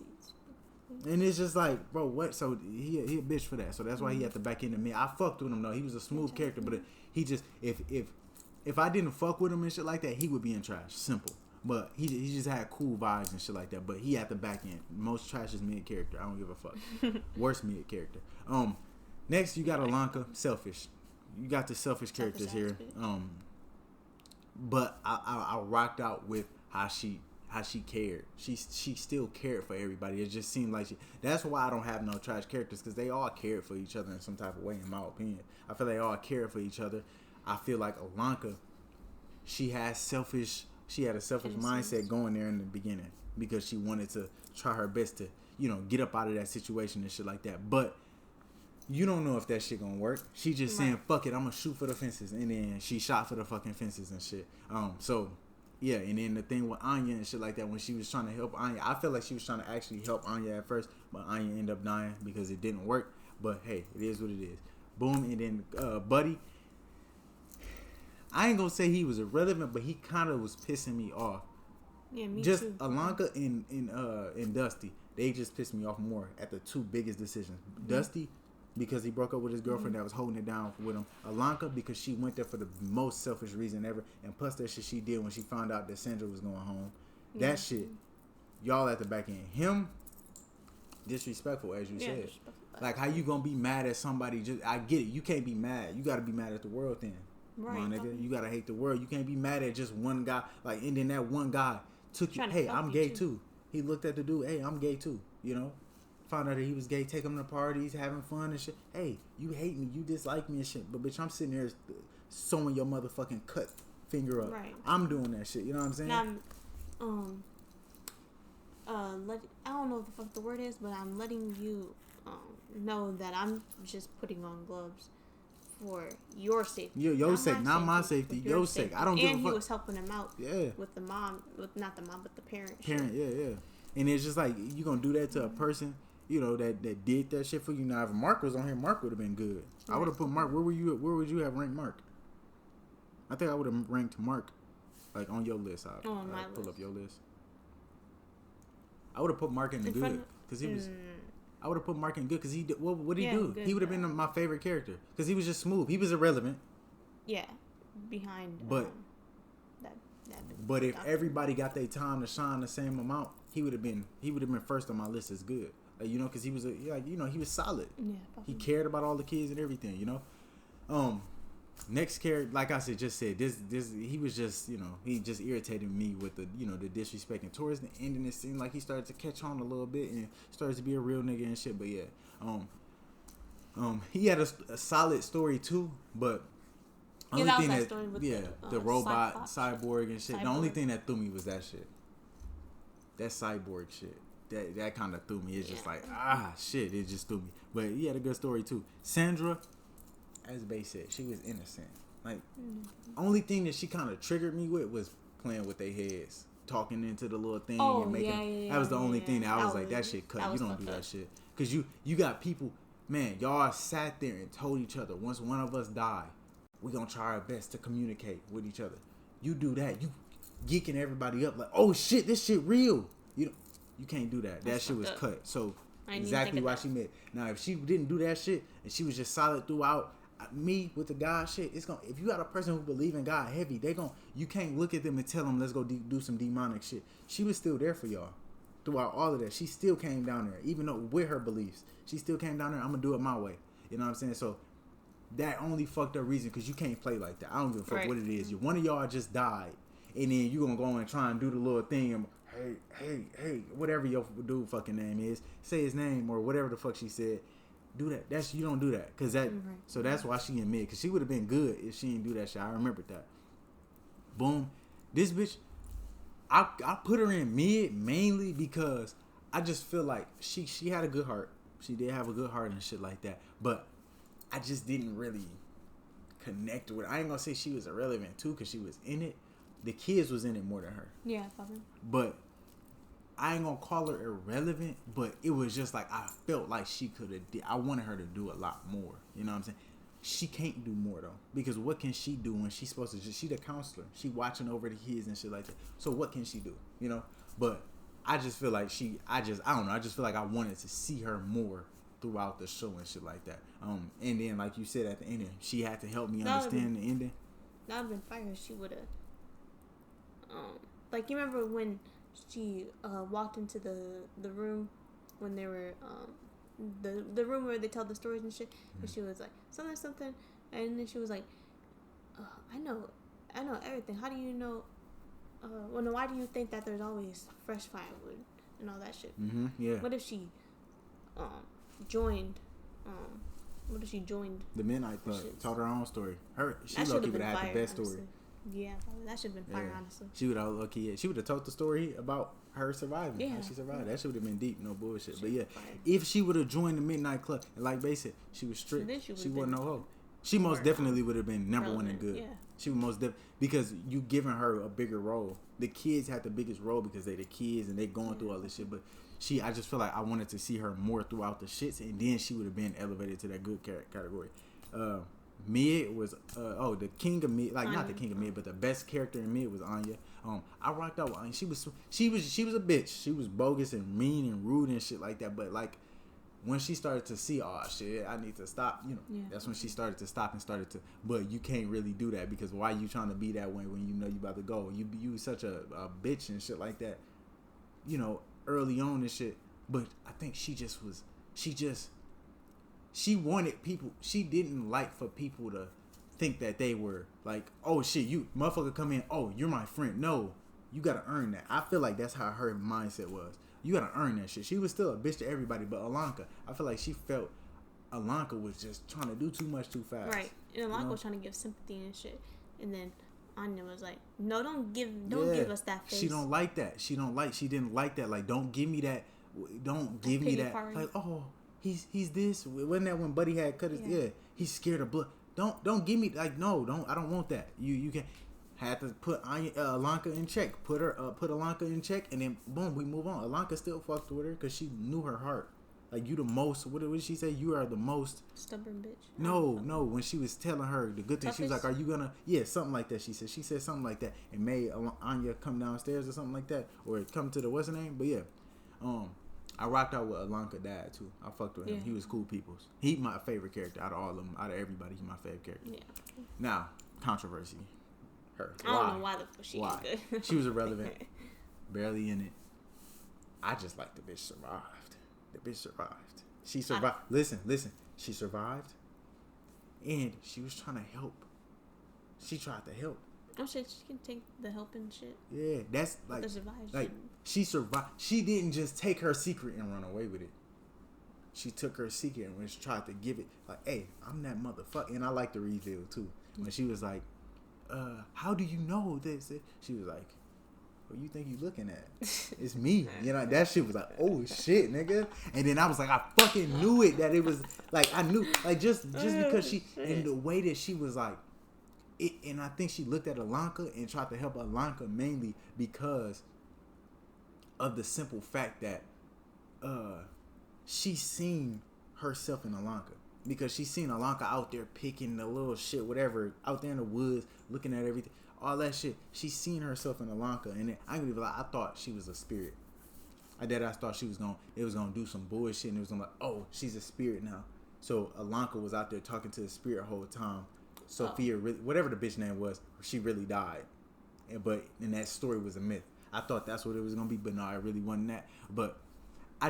S1: And it's just like, bro, what? So he a bitch for that. So that's why he had to back into me. I fucked with him though. He was a smooth character, but he just if I didn't fuck with him and shit like that, he would be in trash. Simple. But he just had cool vibes and shit like that. But he had the back end. Most trash is mid character. I don't give a fuck. Worst mid character. Next you got Alanka, selfish. You got the selfish characters here. But I rocked out with how she cared. She still cared for everybody. It just seemed like that's why I don't have no trash characters, because they all cared for each other in some type of way, in my opinion. I feel they all cared for each other. I feel like Alanka, she had a selfish mindset going there in the beginning, because she wanted to try her best to, get up out of that situation and shit like that. But you don't know if that shit gonna work. She just saying, "Fuck it, I'm gonna shoot for the fences," and then she shot for the fucking fences and shit. So yeah, and then the thing with Anya and shit like that, when she was trying to help Anya, I felt like she was trying to actually help Anya at first, but Anya ended up dying because it didn't work. But hey, it is what it is. Boom. And then Buddy, I ain't gonna say he was irrelevant, but he kind of was pissing me off. Yeah, me just too. Alanka and Dusty, they just pissed me off more at the two biggest decisions. Dusty, because he broke up with his girlfriend that was holding it down with him. Alanka because she went there for the most selfish reason ever, and plus that shit she did when she found out that Sandra was going home. That shit, y'all at the back end. Him, disrespectful as you said. Like how you gonna be mad at somebody? Just I get it. You can't be mad. You got to be mad at the world then. Right, my nigga. You gotta hate the world. You can't be mad at just one guy. Like, and then that one guy took you. Hey, I'm gay too. He looked at the dude. Hey, I'm gay too. You know, found out that he was gay. Take him to parties, having fun and shit. Hey, you hate me. You dislike me and shit. But bitch, I'm sitting there sewing your motherfucking cut finger up. Right. I'm doing that shit. You know what I'm saying?
S2: Now, I don't know what the fuck the word is, but I'm letting you know that I'm just putting on gloves for your safety.
S1: Your sake, not my safety. Your sake. I don't give a fuck.
S2: And he was helping him out. With the mom, not the mom, but the parent.
S1: Yeah. And it's just like you gonna do that to a person, you know, that did that shit for you. Now, if Mark was on here, Mark would have been good. Right. I would have put Mark. Where were you? Where would you have ranked Mark? I think I would have ranked Mark, like on your list. I'd pull up your list. I would have put Mark in the good because he was. I would have put Mark in good because he did. What did he do? He would have been my favorite character because he was just smooth. He was irrelevant.
S2: Yeah, behind.
S1: But but if everybody got their time to shine the same amount, he would have been first on my list as good. Like, you know, because he was he was solid. Yeah. He cared about all the kids and everything. You know. Next character, like I just said, this he was just, you know, he just irritated me with the, you know, the disrespect. And towards the ending, it seemed like he started to catch on a little bit and started to be a real nigga and shit. But yeah, he had a solid story too. But only thing the robot cyborg and shit. The only thing that threw me was that shit. That cyborg shit. That kind of threw me. It's just like shit. It just threw me. But he had a good story too. Sandra. As Bay said, she was innocent. Like, only thing that she kind of triggered me with was playing with their heads, talking into the little thing and making. That was the only thing that I was like, that shit cut. You don't do that shit, cause you got people, man. Y'all sat there and told each other once one of us die, we gonna try our best to communicate with each other. You do that, you geeking everybody up like, oh shit, this shit real. You can't do that. That shit was cut. So exactly why she made. Now if she didn't do that shit and she was just solid throughout. Me with the God shit, it's gonna. If you got a person who believe in God heavy, you can't look at them and tell them let's go do some demonic shit. She was still there for y'all throughout all of that. She still came down there, even though with her beliefs, she still came down there. I'm gonna do it my way. You know what I'm saying? So that only fucked up reason because you can't play like that. I don't give a fuck what it is. One of y'all just died, and then you gonna go and try and do the little thing. And, hey, whatever your dude fucking name is, say his name or whatever the fuck she said. Do that. You don't do that because that. Mm-hmm. So that's why she in mid because she would have been good if she didn't do that shit. I remembered that. Boom, this bitch. I put her in mid mainly because I just feel like she had a good heart. She did have a good heart and shit like that. But I just didn't really connect with her. I ain't gonna say she was irrelevant too because she was in it. The kids was in it more than her. Yeah, probably. But. I ain't gonna call her irrelevant, but it was just like I felt like she could have. I wanted her to do a lot more. You know what I'm saying? She can't do more though, because what can she do when she's supposed to? She the counselor. She watching over the kids and shit like that. So what can she do? You know? But I just feel like I don't know. I just feel like I wanted to see her more throughout the show and shit like that. And then like you said at the ending, she had to help me understand the ending.
S2: That would have been fire. She would have. Like you remember when. She walked into the room when they were the room where they tell the stories and shit, and she was like something, and then she was like, I know everything. How do you know? Why do you think that there's always fresh firewood and all that shit? Mm-hmm, yeah. What if she joined? What if she joined
S1: the Midnight Club? Told her own story. She low-key would have had the best story.
S2: Yeah, that should have been fire, honestly.
S1: She would have lucky. She would have told the story about her surviving. How she survived. That should have been deep, no bullshit. But yeah, if she would have joined the Midnight Club, and like they said, she was strict. She wasn't no hoe. She most definitely would have been number one and good. Yeah. She was most because you giving her a bigger role. The kids had the biggest role because they the kids and they going through all this shit. But I just feel like I wanted to see her more throughout the shits, and then she would have been elevated to that good category. Mid was the king of mid, like Anya. Not the king of mid, but the best character in mid was Anya. I rocked out with Anya. She was a bitch. She was bogus and mean and rude and shit like that. But like when she started to see, oh shit, I need to stop, that's when she started to stop and started to, but you can't really do that because why you trying to be that way when you know you about to go? You such a bitch and shit like that, early on and shit. But I think she wanted people, she didn't like for people to think that they were like, oh shit, you motherfucker come in, oh, you're my friend. No, you gotta earn that. I feel like that's how her mindset was. You gotta earn that shit. She was still a bitch to everybody, but Alanka, I feel like she felt Alanka was just trying to do too much too fast.
S2: Right. And Alanka was trying to give sympathy and shit. And then Anya was like, no, don't give us that face.
S1: She don't like that. She didn't like that. Like, don't give me that. Don't give me that. Party. Like, oh, he's this. Wasn't that when Buddy had cut his? Yeah, he's scared of blood. Don't give me like no. I don't want that. You can. Had to put Alanka in check. Put Alanka in check, and then boom, we move on. Alanka still fucked with her because she knew her heart. Like, you the most. What did she say? You are the most
S2: stubborn bitch.
S1: No. When she was telling her the good thing, toughest? She was like, "Are you gonna?" Yeah, something like that. She said something like that, and made Anya come downstairs or something like that, or come to the what's her name? But yeah, I rocked out with Alanka dad too. I fucked with him. He was cool peoples. He my favorite character out of all of them. Out of everybody, he my favorite character. Yeah. Now, controversy. Her.
S2: I don't know why the fuck she was good.
S1: She was irrelevant. Barely in it. I just like the bitch survived. The bitch survived. She survived. Listen. She survived. And she was trying to help. She tried to help.
S2: I'm sure she can take the help and shit.
S1: Yeah, that's like she survived. She didn't just take her secret and run away with it. She took her secret and was tried to give it like, hey, I'm that motherfucker. And I like the reveal too. When she was like, how do you know this? She was like, what you think you looking at? It's me. That shit was like, oh shit, nigga. And then I was like, I fucking knew it, that it was like, I knew, like, just because she, and the way that she was like, it, and I think she looked at Alanka and tried to help Alanka mainly because of the simple fact that she seen herself in Alanka. Because she seen Alanka out there picking the little shit, whatever, out there in the woods, looking at everything, all that shit. She seen herself in Alanka, and then I thought she was a spirit. I thought it was gonna do some bullshit, and it was gonna like, oh, she's a spirit now. So Alanka was out there talking to the spirit the whole time. Sophia, whatever the bitch name was, she really died, and that story was a myth. I thought that's what it was gonna be, but no, it really wasn't that. But I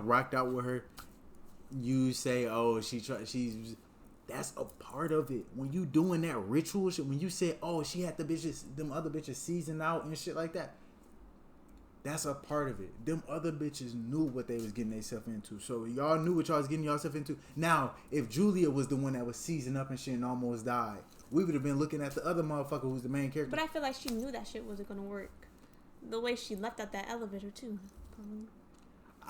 S1: rocked out with her. You say, oh, she's that's a part of it. When you doing that ritual shit, when you say, oh, she had them other bitches seasoned out and shit like that, that's a part of it. Them other bitches knew what they was getting themselves into. So y'all knew what y'all was getting yourself into. Now, if Julia was the one that was seasoned up and shit and almost died, we would have been looking at the other motherfucker who's the main character.
S2: But I feel like she knew that shit wasn't gonna work. The way she left out that elevator too.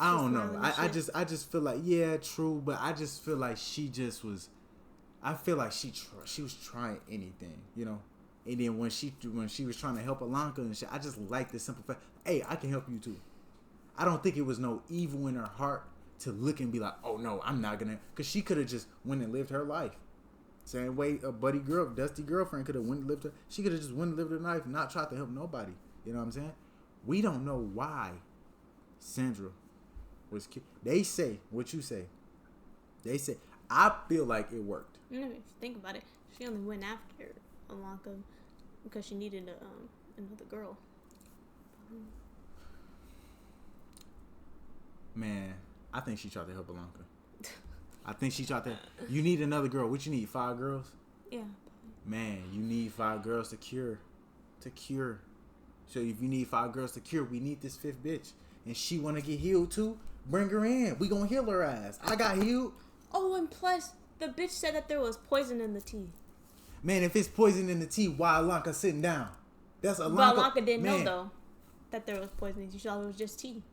S1: I don't know. I just feel like, yeah, true, but I just feel like she just was. I feel like she was trying anything, And then when she was trying to help Alanka and shit, I just like the simple fact, hey, I can help you too. I don't think it was no evil in her heart to look and be like, oh no, I'm not gonna, because she could have just went and lived her life. Same way a dusty girlfriend could have went and lived her. She could have just went and lived her life, and not tried to help nobody. You know what I'm saying? We don't know why Sandra was killed. They say what you say. They say I feel like it worked.
S2: If you think about it, she only went after Alanka because she needed another girl.
S1: Man, I think she tried to help Alanka. I think she tried to. You need another girl. What you need? 5 girls?
S2: Yeah.
S1: Man, you need 5 girls to cure. So if you need 5 girls to cure, we need this 5th bitch. And she want to get healed too? Bring her in. We gonna heal her ass. I got healed.
S2: Oh, and plus, the bitch said that there was poison in the tea.
S1: Man, if it's poison in the tea, why Alanka sitting down? That's Alanka.
S2: But Alanka didn't know, though, that there was poison. She thought it was just tea.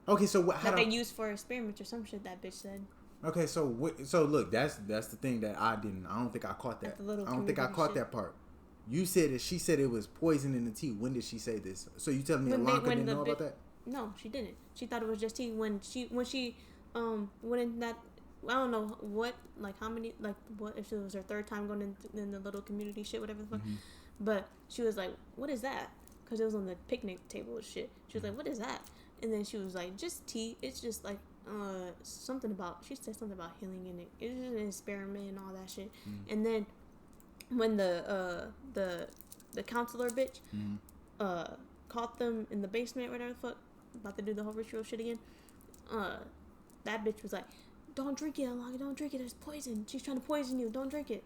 S1: Okay, so
S2: that they used for experiments or some shit, that bitch said.
S1: Okay, so look, that's the thing that I don't think I caught that. I don't think I caught that part. You said that she said it was poison in the tea. When did she say this? So you telling me Alanka didn't know about that?
S2: No, she didn't. She thought it was just tea when she went in that, I don't know what, like how many, like what if it was her 3rd time going in the little community shit, whatever the fuck. Mm-hmm. But she was like, what is that? Because it was on the picnic table and shit. She was like, what is that? And then she was like, just tea. It's just like something about, she said something about healing in it. It was an experiment and all that shit. And then when the counselor bitch caught them in the basement, whatever the fuck, about to do the whole ritual shit again, that bitch was like, don't drink it, Alana, don't drink it, there's poison, she's trying to poison you, don't drink it.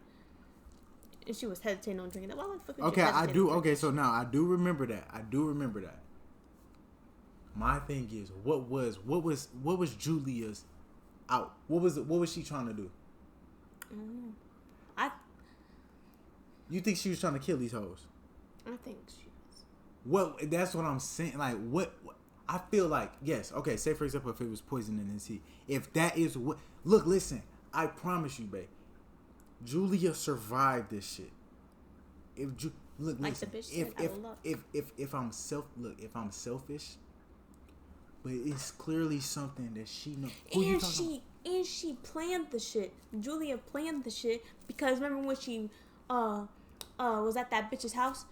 S2: And she was hesitating on drinking that. Why the fuck
S1: okay, I do. Okay, so now I do remember that. My thing is, what was Julia's out? What was she trying to do? You think she was trying to kill these hoes?
S2: I think she was.
S1: Well, that's what I'm saying. Like, what I feel like, yes. Okay, say for example, if it was poison in his tea. If that is what, look, listen. I promise you, babe. Julia survived this shit. Look,
S2: like
S1: listen.
S2: The bitch
S1: If I'm selfish, but it's clearly something that she knows.
S2: And she planned the shit. Julia planned the shit because remember when she was at that bitch's house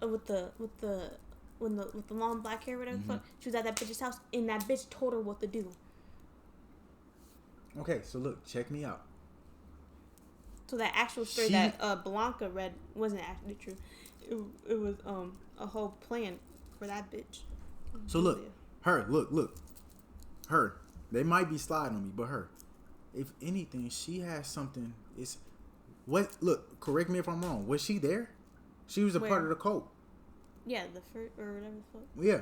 S2: with the long black hair, whatever the fuck. She was at that bitch's house and that bitch told her what to do.
S1: Okay, so look, check me out.
S2: So that actual story that Blanca read wasn't actually true. It was a whole plan for that bitch.
S1: So Julia. Look. Her. They might be sliding on me, but her. If anything, she has something. It's what? Look, correct me if I'm wrong. Was she there? She was a part of the cult.
S2: Yeah, the first or whatever the fuck.
S1: Yeah.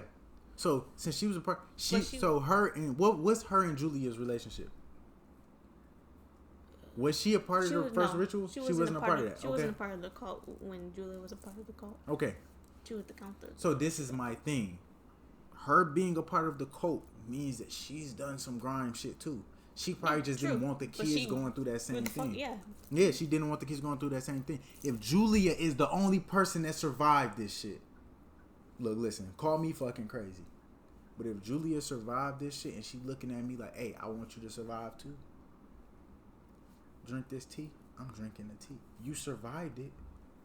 S1: So since she was a part, so her and what's her and Julia's relationship? Was she a part of the first ritual? She wasn't a part of that.
S2: She wasn't a part of the cult when Julia was a part of the cult.
S1: Okay.
S2: She was the counselor.
S1: So this is my thing. Her being a part of the cult means that she's done some grime shit too. She probably just didn't want the kids going through that same thing. Yeah, she didn't want the kids going through that same thing. If Julia is the only person that survived this shit, look, listen, call me fucking crazy. But if Julia survived this shit and she looking at me like, hey, I want you to survive too. Drink this tea. I'm drinking the tea. You survived it.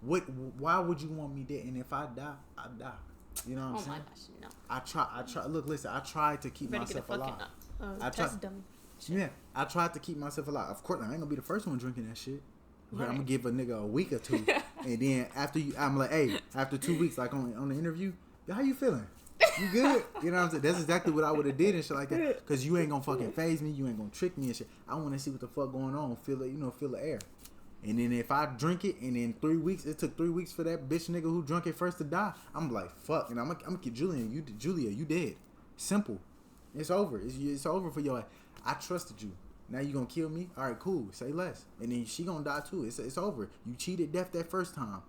S1: Why would you want me dead? And if I die, I die. You know what I'm saying?
S2: Oh my gosh, no.
S1: I try. Look, listen. I tried to keep myself alive. I tried to keep myself alive. Of course, I ain't gonna be the first one drinking that shit. Right. I'm gonna give a nigga a week or two, and then I'm like, hey, after 2 weeks, like on the interview, how you feeling? You good? You know what I'm saying? That's exactly what I would have did and shit like that. Cause you ain't gonna fucking phase me. You ain't gonna trick me and shit. I want to see what the fuck going on. Feel the air. And then if I drink it, and in 3 weeks, it took 3 weeks for that bitch nigga who drunk it first to die. I'm like, fuck. And I'm gonna keep Julia. You dead. Simple. It's over. It's over for your ass. I trusted you. Now you gonna kill me? All right, cool. Say less. And then she gonna die too. It's over. You cheated death that first time.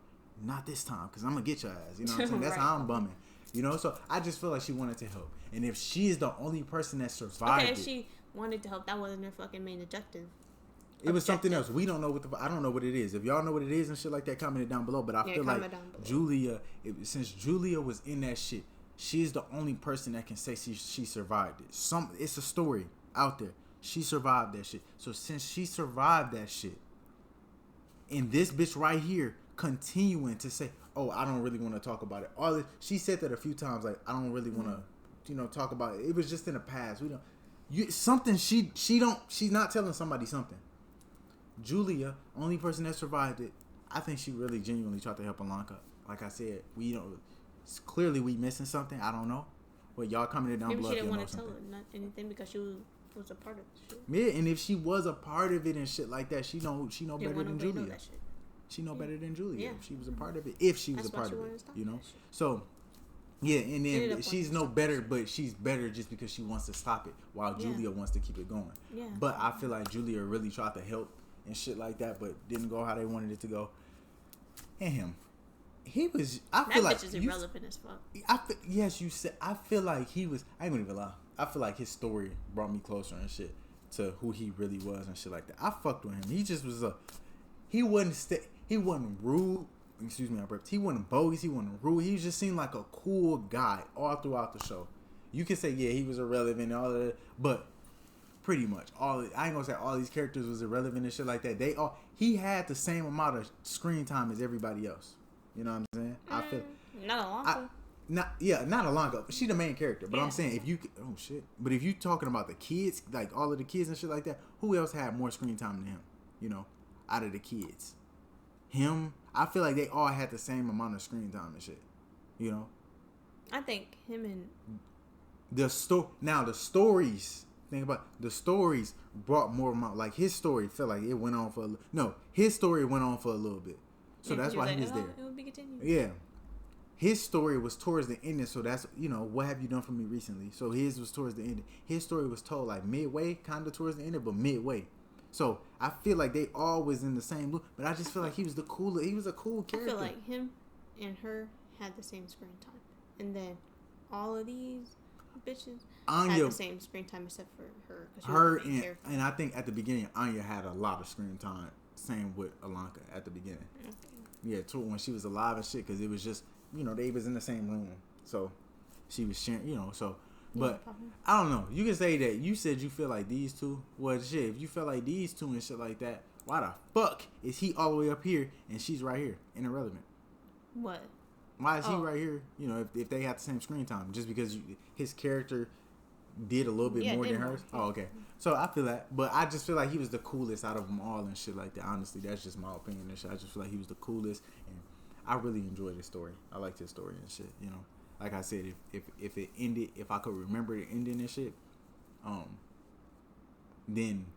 S1: Not this time, cause I'm gonna get your ass. You know what I'm saying? That's how I'm bumming. You know, so I just feel like she wanted to help. And if she is the only person that survived
S2: if she wanted to help, that wasn't her fucking main objective.
S1: It was something else. We don't know I don't know what it is. If y'all know what it is and shit like that, comment it down below. But I feel like Julia, since Julia was in that shit, she's the only person that can say she survived it. It's a story out there. She survived that shit. So since she survived that shit, and this bitch right here continuing to say, oh, I don't really want to talk about it. She said that a few times, like, I don't really want to, talk about it. It was just in the past. She's not telling somebody something. Julia, only person that survived it, I think she really genuinely tried to help Alanka. Like I said, clearly we missing something. I don't know. But y'all commented down below.
S2: Maybe she didn't want to tell her not anything because she was a part of the shit.
S1: Yeah, and if she was a part of it and shit like that, she know better than Julia. She know better than Julia if she was a part of it. If she was a part of it, So, yeah, and then she's no better, but she's better just because she wants to stop it, while Julia wants to keep it going.
S2: Yeah.
S1: But I feel like Julia really tried to help and shit like that, but didn't go how they wanted it to go. And him, he was. I feel like
S2: that bitch is irrelevant as fuck.
S1: Yes, you said. I feel like he was. I ain't gonna even lie. I feel like his story brought me closer and shit to who he really was and shit like that. I fucked with him. He just was He wasn't rude. Excuse me, I burped. He wasn't bogus. He wasn't rude. He just seemed like a cool guy all throughout the show. You can say, yeah, he was irrelevant and all of that, but pretty much I ain't gonna say all these characters was irrelevant and shit like that. He had the same amount of screen time as everybody else. You know what I'm saying? I feel
S2: not a lot.
S1: not Alonka. She the main character, but I'm saying But if you talking about the kids, like all of the kids and shit like that, who else had more screen time than him? You know, out of the kids, him. I feel like they all had the same amount of screen time and shit. You know,
S2: I think him and
S1: the stories. Think about the stories brought more amount. Like his story felt like it went on for his story went on for a little bit, so that's why he was there.
S2: It would be continued.
S1: Yeah. His story was towards the ending, so that's, what have you done for me recently? So his was towards the ending. His story was told like midway, kind of towards the ending, but midway. So I feel like they all was in the same loop, but I just feel like he was the coolest. He was a cool character.
S2: I feel like him and her had the same screen time, and then all of these bitches had the same screen time except for her.
S1: Her and I think at the beginning, Anya had a lot of screen time. Same with Alonka at the beginning. Okay. Yeah, too, when she was alive and shit, because it was just. They was in the same room, so she was sharing, so, but I don't know. You can say that you said you feel like these two. Well, shit, if you feel like these two and shit like that, why the fuck is he all the way up here and she's right here? Irrelevant.
S2: What?
S1: Why is he right here? If they have the same screen time, just because his character did a little bit more than hers. Oh, okay. So I feel that, but I just feel like he was the coolest out of them all and shit like that. Honestly, that's just my opinion and shit. I just feel like he was the coolest and. I really enjoyed his story. I liked his story and shit. Like I said, if it ended, if I could remember the ending and shit, then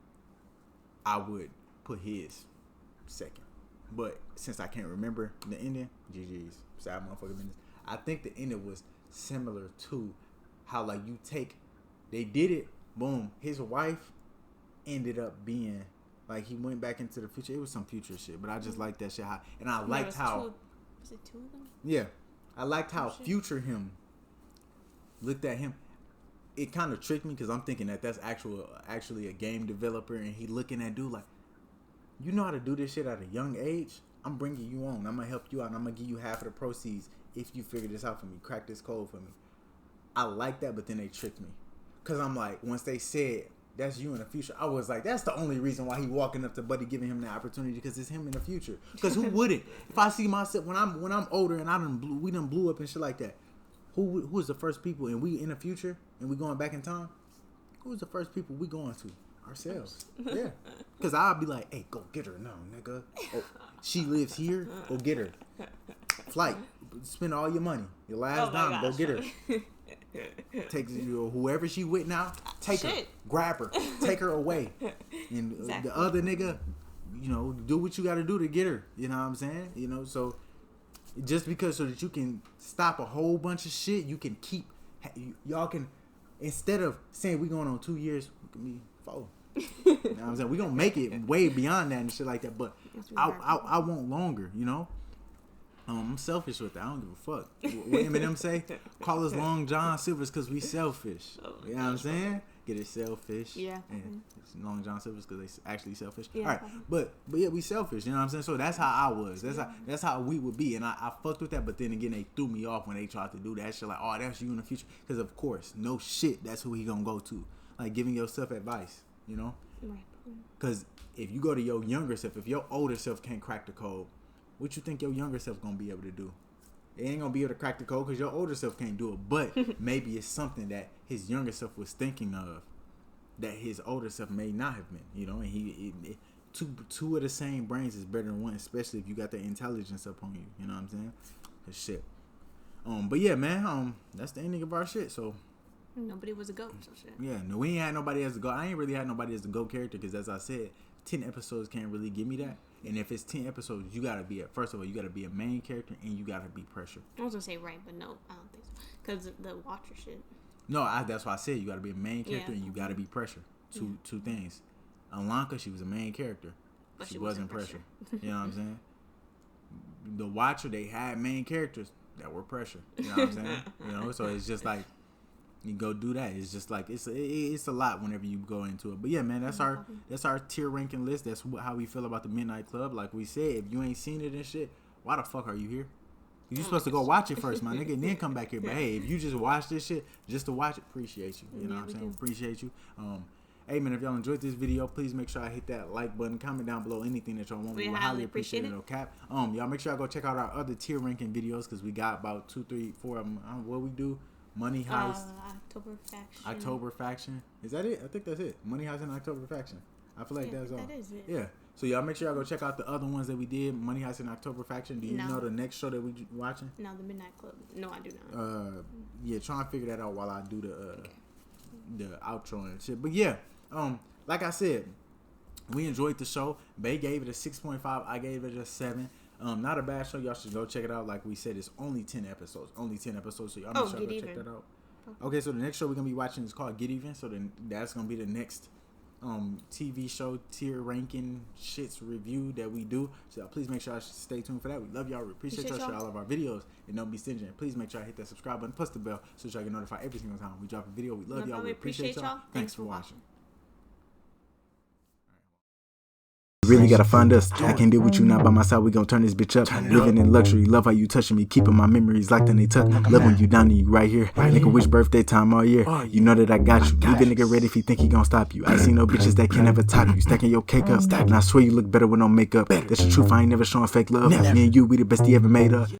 S1: I would put his second. But since I can't remember the ending, GG's, sad motherfucking business. I think the ending was similar to how like they did it. Boom, his wife ended up being like he went back into the future. It was some future shit, but I just liked that shit. And I liked how.
S2: Was it two of them?
S1: Yeah. I liked how future him looked at him. It kind of tricked me because I'm thinking that's actually a game developer and he looking at dude like, you know how to do this shit at a young age? I'm bringing you on. I'm going to help you out and I'm going to give you half of the proceeds if you figure this out for me. Crack this code for me. I like that, but then they tricked me. Because I'm like, once they said, that's you in the future. I was like, that's the only reason why he walking up to Buddy, giving him the opportunity because it's him in the future. Because who wouldn't? If I see myself when I'm older and we done blew up and shit like that, who is the first people and we in the future and we going back in time? Who's the first people we going to? Ourselves. Yeah. Because I'll be like, hey, go get her now, nigga. Oh, she lives here. Go get her. Flight. Spend all your money. Your last dime. Go get her. Take whoever she with now, take her, grab her, take her away, and the other nigga, do what you got to do to get her. You know what I'm saying? So just because so that you can stop a whole bunch of shit, you can keep y'all can instead of saying we going on 2 years, we can be 4. You know what I'm saying? We gonna make it way beyond that and shit like that. But I want longer. I'm selfish with that. I don't give a fuck. What Eminem say? Call us Long John Silver's because we selfish. You know what I'm saying? Get it selfish. Yeah. It's Long John Silver's because they actually selfish. Yeah. All right. But yeah, we selfish. You know what I'm saying? So that's how I was. That's how we would be. And I fucked with that. But then again, they threw me off when they tried to do that shit. Like, oh, that's you in the future. Because of course, no shit. That's who he gonna go to. Like giving yourself advice. Right. Because if you go to your younger self, if your older self can't crack the code. What you think your younger self gonna be able to do? It ain't gonna be able to crack the code because your older self can't do it. But maybe it's something that his younger self was thinking of that his older self may not have been. And two of the same brains is better than one, especially if you got the intelligence up on you. You know what I'm saying? Cause shit. But yeah, man. That's the ending of our shit. So.
S2: Nobody was a goat. So shit.
S1: Yeah, no, we ain't had nobody as a goat. I ain't really had nobody as a goat character because, as I said, 10 episodes can't really give me that. And if it's 10 episodes, you gotta be first of all, you gotta be a main character and you gotta be pressure.
S2: I was gonna say right, but no, I don't think so. Because the Watcher shit.
S1: No, that's why I said you gotta be a main character and you gotta be pressure. Two things. Alonka, she was a main character. But she wasn't pressure. You know what I'm saying? The Watcher, they had main characters that were pressure. You know what I'm saying? So it's just like you go do that. It's just like it's a lot whenever you go into it. But yeah, man, that's our tier ranking list. That's how we feel about the Midnight Club. Like we said, if you ain't seen it and shit, why the fuck are you here? You supposed to go watch it first, my nigga, and then come back here. But hey, if you just watch this shit just to watch it, appreciate you. You know what I'm saying? Appreciate you. Hey man, if y'all enjoyed this video, please make sure I hit that like button. Comment down below anything that y'all want. We highly appreciate it. No cap. Y'all make sure y'all go check out our other tier ranking videos because we got about 2, 3, 4 of them. What we do? Money Heist. October Faction. Is that it? I think that's it. Money Heist and October Faction. I feel like that's all. That is it. Yeah. So y'all make sure y'all go check out the other ones that we did. Money Heist and October Faction. Do you know the next show that we watching?
S2: No, the Midnight Club. No, I do not.
S1: Yeah, trying to figure that out while I do the outro and shit. But yeah, like I said, we enjoyed the show. Bay gave it a 6.5. I gave it a 7. Not a bad show. Y'all should go check it out. Like we said, it's only 10 episodes. So y'all make sure to go check that out. Okay, so the next show we're gonna be watching is called Get Even. So then that's gonna be the next TV show tier ranking shits review that we do. So please make sure I stay tuned for that. We love y'all. We appreciate y'all. Share all of our videos and don't be stingy. And please make sure I hit that subscribe button, plus the bell, so y'all get notified every single time we drop a video. We love y'all. We appreciate y'all. Thanks for watching. Really gotta find us. I can't deal with you now by my side. We gon' turn this bitch up. Living in luxury. Love how you touching me. Keeping my memories locked in they tuck. Love when you down and you right here. Nigga, which birthday time all year? You know that I got you. Leave a nigga ready if he think he gon' stop you. I ain't seen no bitches that can never top you. Stacking your cake up. And I swear you look better with no makeup. That's the truth. I ain't never showing fake love. Me and you, we the best he ever made up.